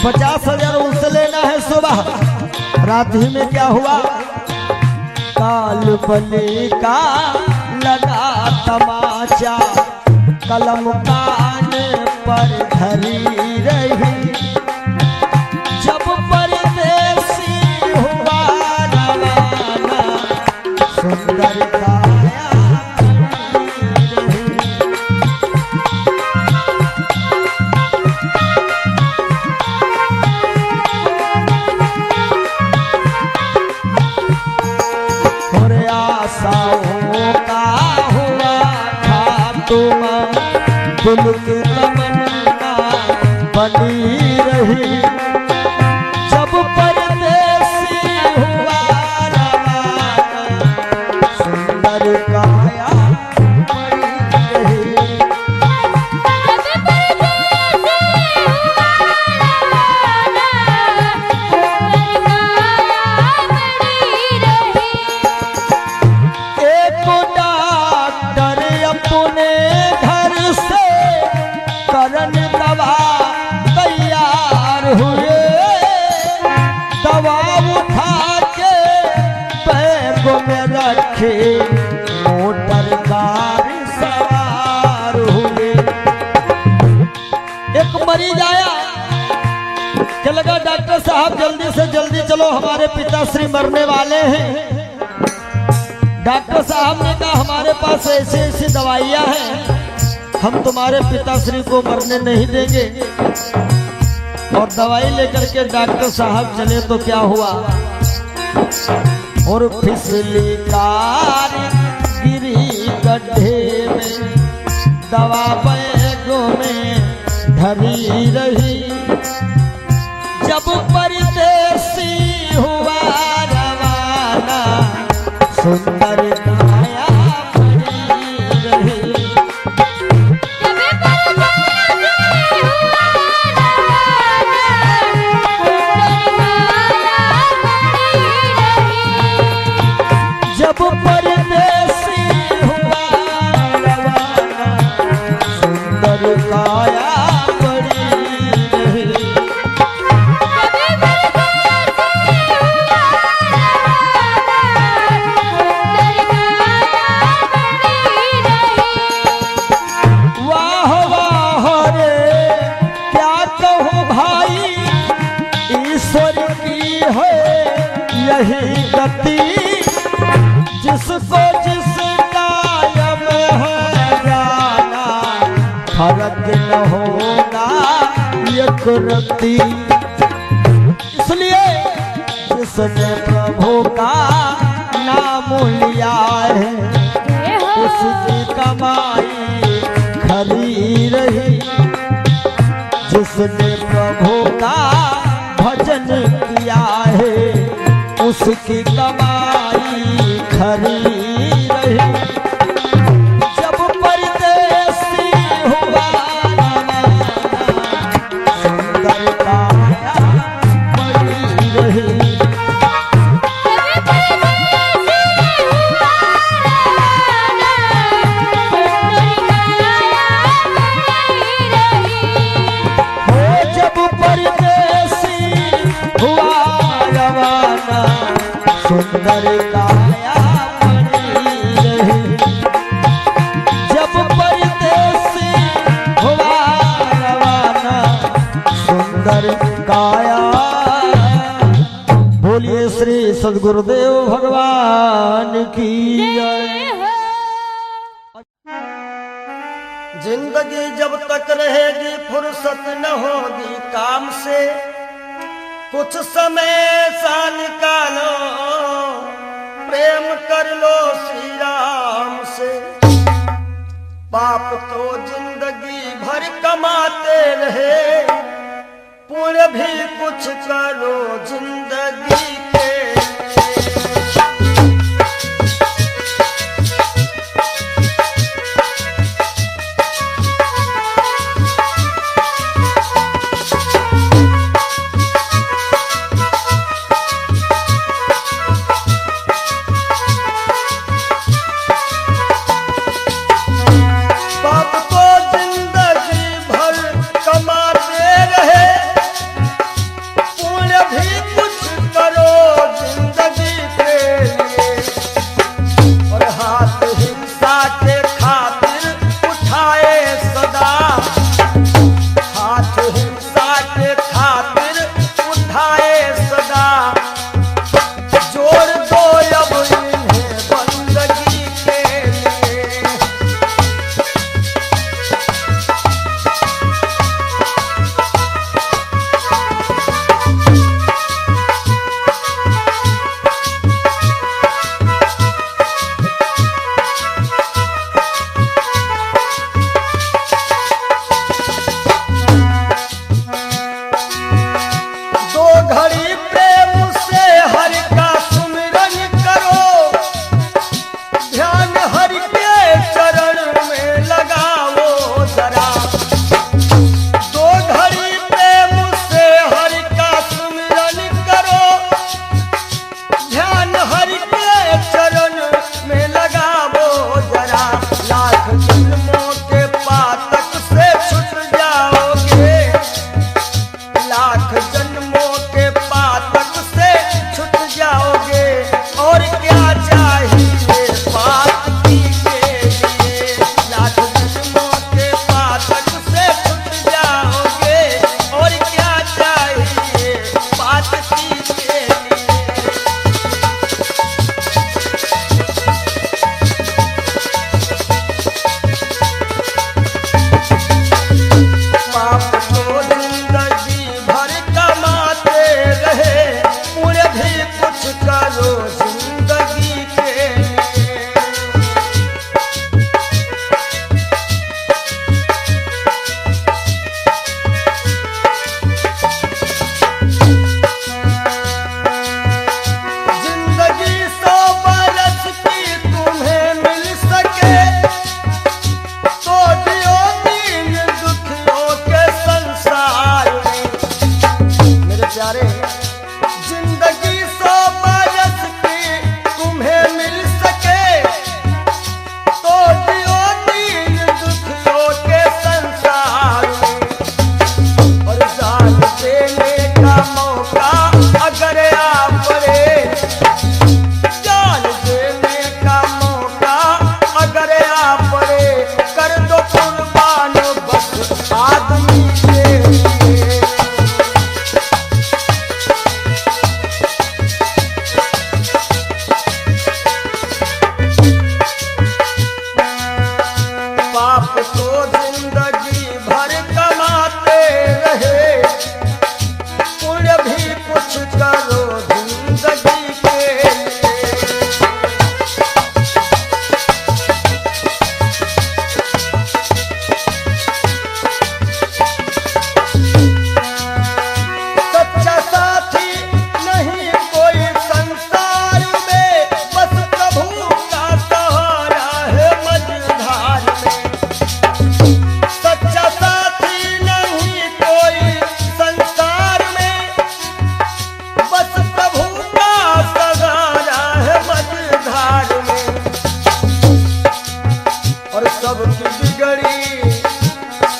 50,000 उनसे लेना है सुबह। रात ही में क्या हुआ, काल बने का लगा तमाचा, कलम कान पर धरी रही, जब परदेसी हुआ रवाना, सुंदर काया दिल की तमन्ना बनी रही, जब परदेसी हुआ रवाना, सुंदर काया बनी रही। एक डॉक्टर अपने करन दवा तैयार हुए, दवा उठा के बैग में रखे, मोटर कार सवार हुए। एक मरीज आया कि लगा डॉक्टर साहब जल्दी से जल्दी चलो, हमारे पिताश्री मरने वाले हैं। डॉक्टर साहब ने कहा हमारे पास ऐसी ऐसी दवाइयां हैं, हम तुम्हारे पिताश्री को मरने नहीं देंगे। और दवाई लेकर के डॉक्टर साहब चले तो क्या हुआ, और फिसली कार गिरी गड्ढे में, दवा बैगों में धरी रही, जब परदेसी हुआ रवाना, सुंदर काया बनी रही। जब परदेसी हुआ रवाना, सुंदर काया बनी रही। वाह वाह रे क्या कहूँ भाई, ईश्वर की है यही गति, जिसको जिस कायम है जाना, फर्क न होगा एक रत्ती। इसलिए जिसने प्रभु का नाम लिया है, उसकी कमाई खरी रही, जिसने प्रभु का भजन किया है, उसकी कमाई खरी रही, जब परदेसी हुआ रवाना, सुंदर काया बनी रही। हो जब परदेसी हुआ रवाना, सुंदर काया बनी रही, जब परदेसी हुआ रवाना, सुंदर काया। बोलिए श्री सद्गुरुदेव भगवान की जय। जिंदगी जब तक रहेगी फुर्सत न होगी काम से, कुछ समय सा निकालो प्रेम कर लो श्री राम से। पाप तो जिंदगी भर कमाते रहे, पुण्य भी कुछ करो जिंदगी के।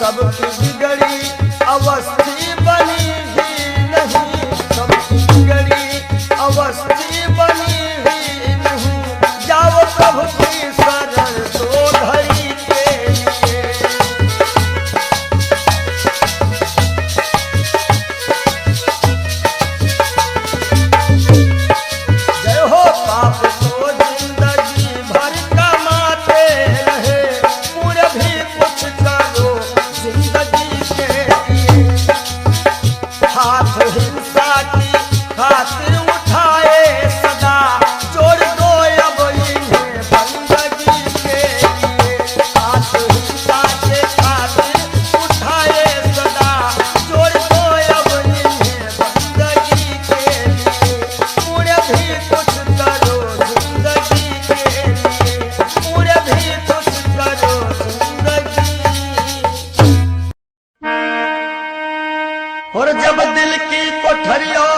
सबकी बिगड़ी अवस्थी बनी ही नहीं, सबकी बिगड़ी अवस्थी बनी ही नहीं। जाओ प्रभु की शरण दो घड़ी के लिए। जय हो पाप तो जिंदगी भर कमाते रहे, पूरे भी कुछ करो जिंदगी के लिए। हाथ हिंसा की खातिर उठाए सदा, जोड़ दो अब इन्हें बंदगी के लिए। हाथ हिंसा के खातिर उठाए सदा, जोड़ दो अब इन्हें बंदगी के लिए। पूरे भी कुछ करो जिंदगी के लिए, पूरे भी कुछ करो जिंदगी। और जब दिल की कोठरियों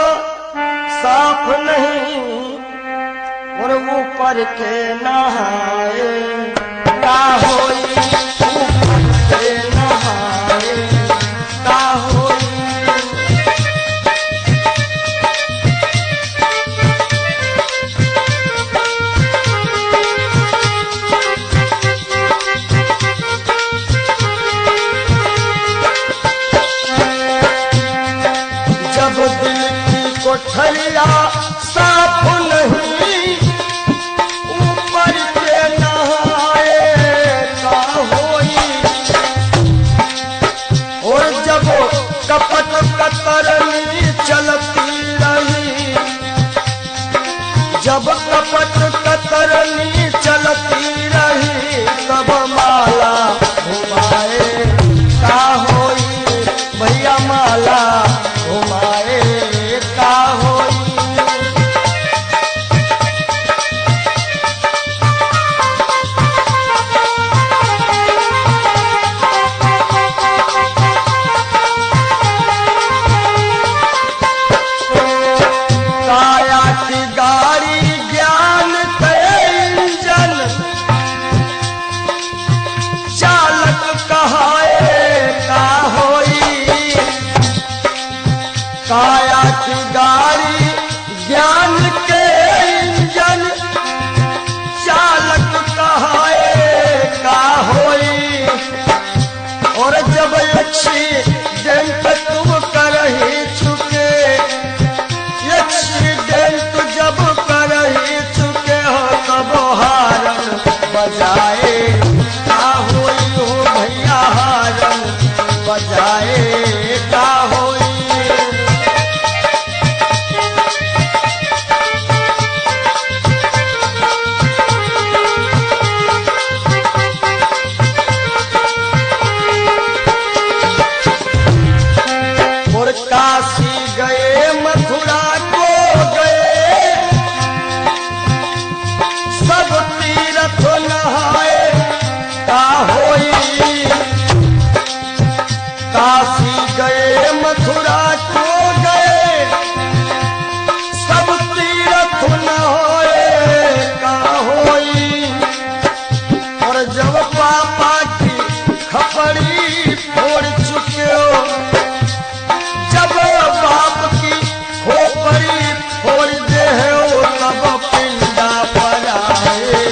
साफ नहीं, और ऊपर के नहाए का होई, ऊपर के नहाए का होई। जब दिल की कोठरिया साफ नहीं, ऊपर के नहाए का होई। और जब कपट कतरनी चलती रही, जब कपट कतरनी चलती रही, तब माला घुमाए का होई, भैया माला घुमाए का होई। काया की गाड़ी ज्ञान के इंजन, चालक कहाए का होई। काया की गाड़ी ज्ञान के इंजन, चालक कहाए का होई। और जब एक्सीडेंट तुम कर ही चुके, एक्सीडेंट जब कर ही चुके हो, तब हारन बजाए का होई हो भैया, हारन बजाए का होई। और काशी गए मथुरा को गए, सब तीर्थ नहाए का होई। काशी गए मथुरा को गए, सब तीर्थ नहाए का होई। और जब पापा की खपड़ी फोड़ चुके हो, जब बाप की खोपड़ी फोड़ दे हो, तब पिंडा पर आए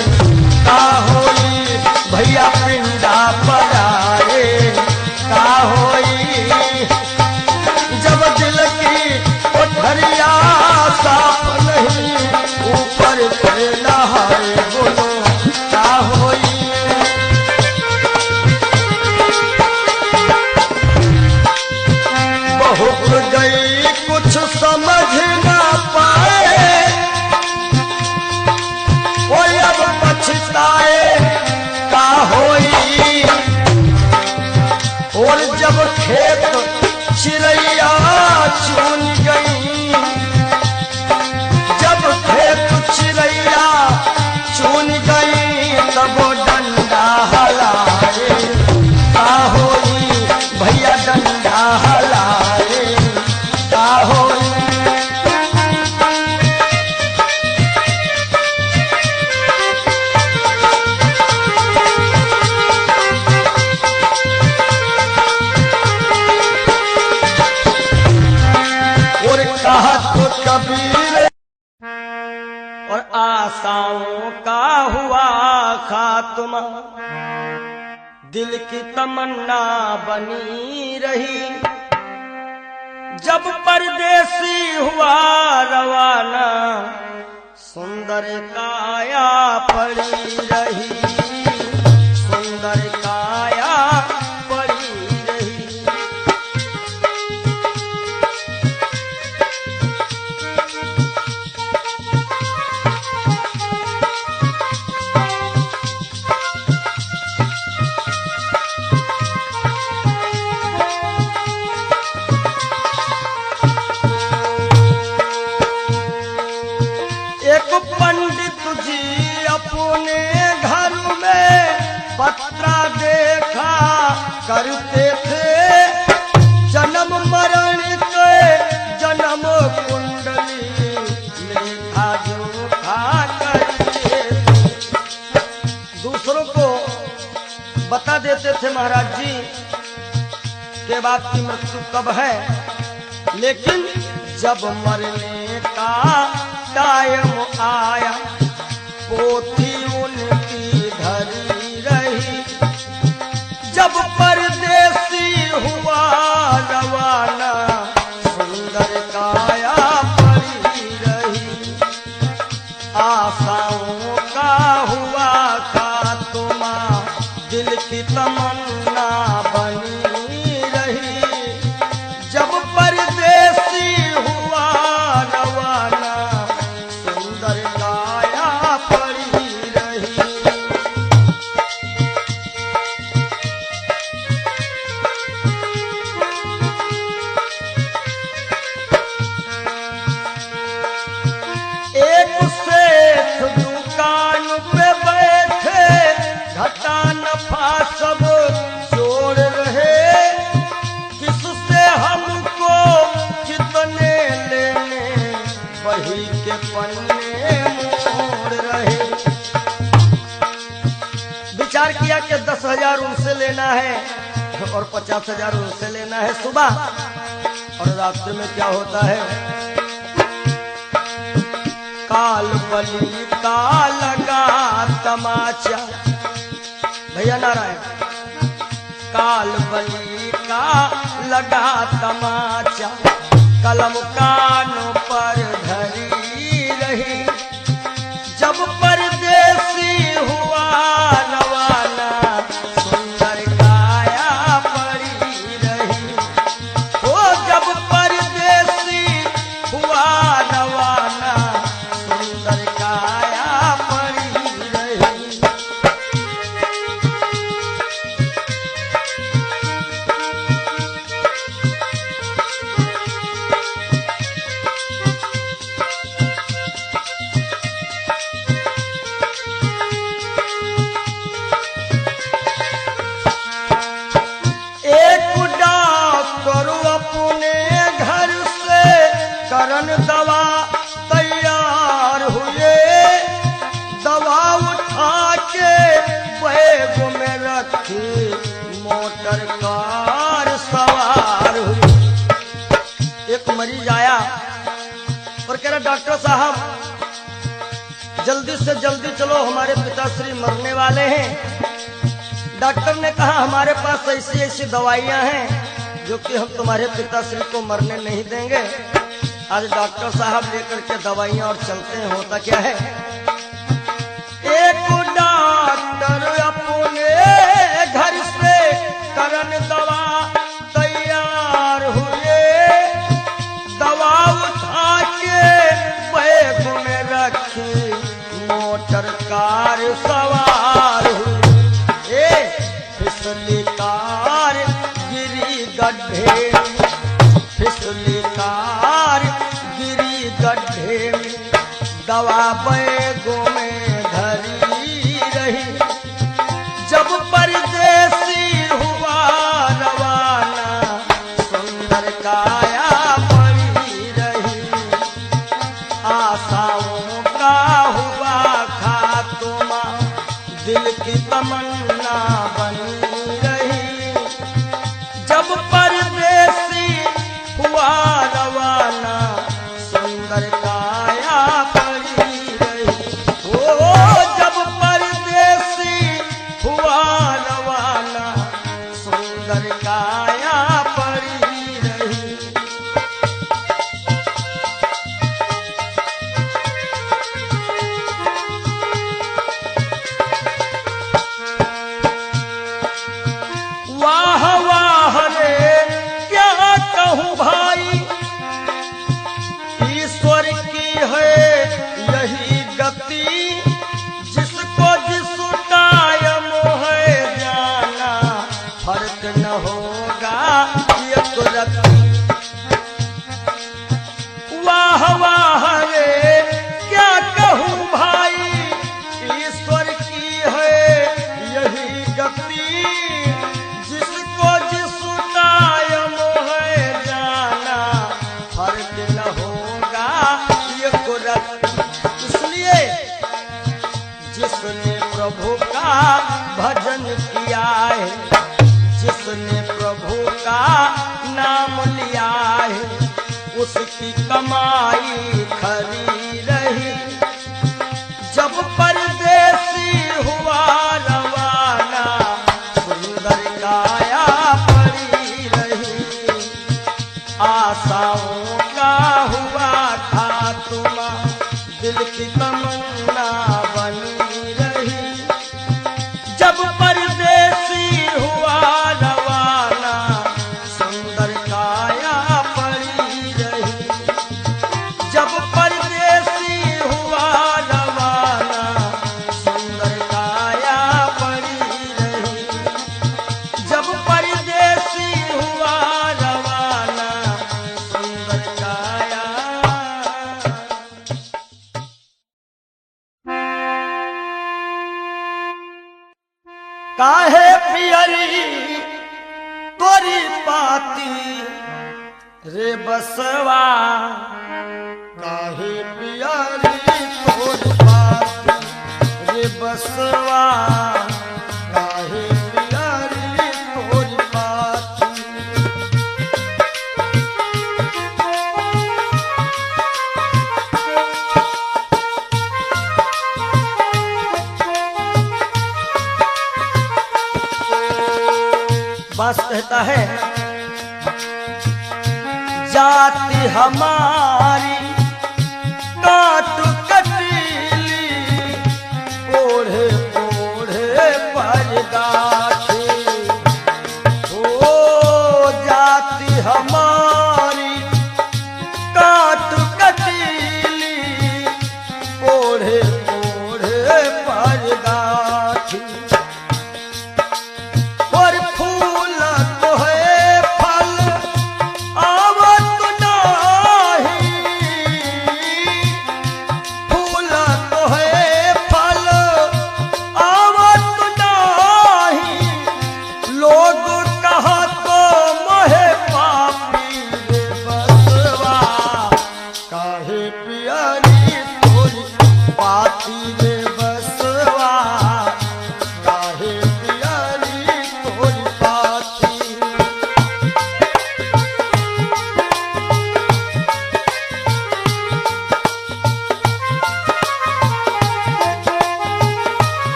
का होई, भैया पिंडा पर आए का होई। जब दिल की कोठरिया साफ नहीं, ऊपर से नहाए बोलो का होई। बहुत गई कुछ समझ ना पाए, कोई अब पछताए का होई। और जब खेत चिड़ैया चुन गई, जब खेत चिड़ैया चुन गई, तब डंडा हलाए का होई, भैया डंडा हलाए का होई। खात्मा दिल की तमन्ना बनी रही। जब परदेसी हुआ रवाना सुंदर काया पड़ी रही, सुंदर काया पड़ी रही। एक पंडित जी अपने घर में पत्रा देखा करते थे, जन्म मरण के जन्म कुंडली लेखा जोखा करते थे। दूसरों को बता देते थे महाराज जी के बाप की मृत्यु कब है, लेकिन जब मरने का टाइम आया पोथी उनकी धरी रही। जब परदेसी हुआ रवाना सुंदर काया पड़ी रही। आशाओं का हुआ खात्मा दिल की तमन्ना बनी रही। जब परदेसी हुआ रवाना सुंदर काया पड़ी रही। एक सेठ दुकान पे बैठे घाटा नफा सब जोड़ रहे। किससे हमको कितने लेने वही के पन्ने मोड़ रहे। विचार किया कि 10,000 उनसे लेना है और 50,000 उनसे लेना है सुबह, और रात्रि में क्या होता है काल बली का लगा तमाचा। भैया नारायण, काल बली का लगा तमाचा कलम कानों पर धरी रही। जब परदेसी हुआ रवाना सुंदर काया पड़ी रही। ओ जब परदेसी हुआ रवाना सुंदर काया पड़ी रही। एक डॉक्टर अपने घर से करन दवा तैयार हुए। दवा उठा के बैग में रखी मोटर कार सवार हुई। एक मरीज आया और कह रहा डॉक्टर साहब जल्दी से जल्दी चलो, हमारे पिताश्री मरने वाले हैं। डॉक्टर ने कहा हमारे पास ऐसी ऐसी दवाइयां हैं जो कि हम तुम्हारे पिताश्री को मरने नहीं देंगे। आज डॉक्टर साहब लेकर के दवाइयां और चलते हैं। होता क्या है, एक डॉक्टर अपने घर से करन दवा तैयार हुए। दवा उठा के बैग में रखी मोटर कार सवार हुई। फिसली कार गिरी गड्ढे में, फिसली कार गिरी गड्ढे में। दवा बैगों में धरी रही। जब परदेसी हुआ रवाना सुंदर काया पड़ी रही। आशाओं का हुआ खात्मा दिल की तमन्ना बनी रही। जब परदेसी हुआ रवाना सुंदर काया पड़ी रही। होगा एक रत्ती। वाह वाह रे क्या कहूँ भाई, ईश्वर की है यही गति, जिसको जिस टाइम है जाना फर्क न होगा एक रत्ती। इसलिए जिसने प्रभु का भजन किया है, जिसने प्रभु का नाम लिया है, उसकी कमाई खरी रही। जब परदेसी हुआ रवाना, सुंदर काया पड़ी रही। आशाओं का हुआ खात्मा, दिल की तमन्ना बनी रही। जब परदेसी हुआ रवाना, सुंदर काया पड़ी रही। जब परदेसी हुआ रवाना, सुंदर काया पड़ी रही। जब परदेसी हुआ रवाना, सुंदर काया। काहे पियरी तोरी पाती रे बसवा, काहे पियरी तोरी पाती रे बसवा, काहे पियरी तोरी पाती। बास कहता है, जाति हमारी काट कटीली, ओढ़े ओढ़े पर गाठी। ओ जाति हमारी काट कटीली, ओढ़े ओढ़े पर गाठी। और फूल तो है फल आवत नाही, फूल तो है फल आवत नाही। लोग कहा तो मोहे पापी रे बसवा, काहे पियरी तोरी पाती रे बसवा, काहे पियरी तोरी पाती।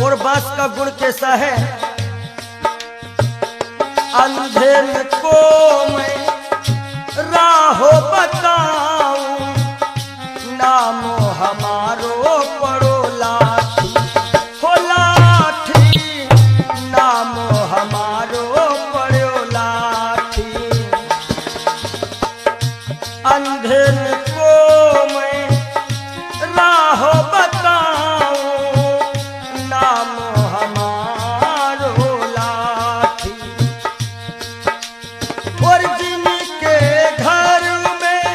और बांस का गुण कैसा है, अंधेर को मैं राहो बताऊं, नामो हमारो पड़ो लाठी। हो लाठी, नामो हमारो पड़ो लाठी। अंधेर को मैं राह बताऊं, नाम हमारो लाठी। और जिनके घर में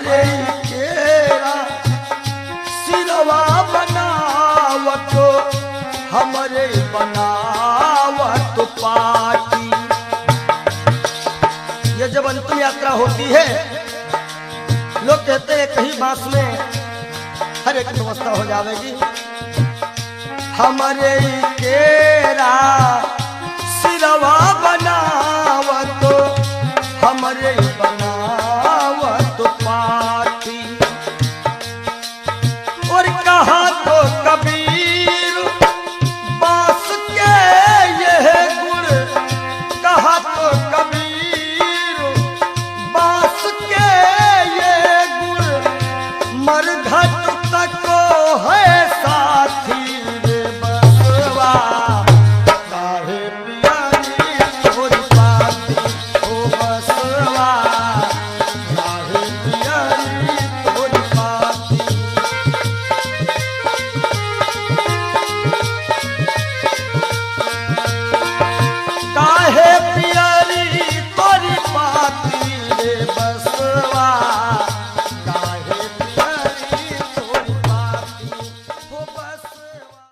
हमारे केरा सिरवा बनावत हमारे बनावत पाटी। ये जब अंतिम यात्रा होती है, लोग कहते हैं कहीं बांस में हर एक व्यवस्था हो जाएगी। हमारे केरा सिरवा बनावत हमारे बना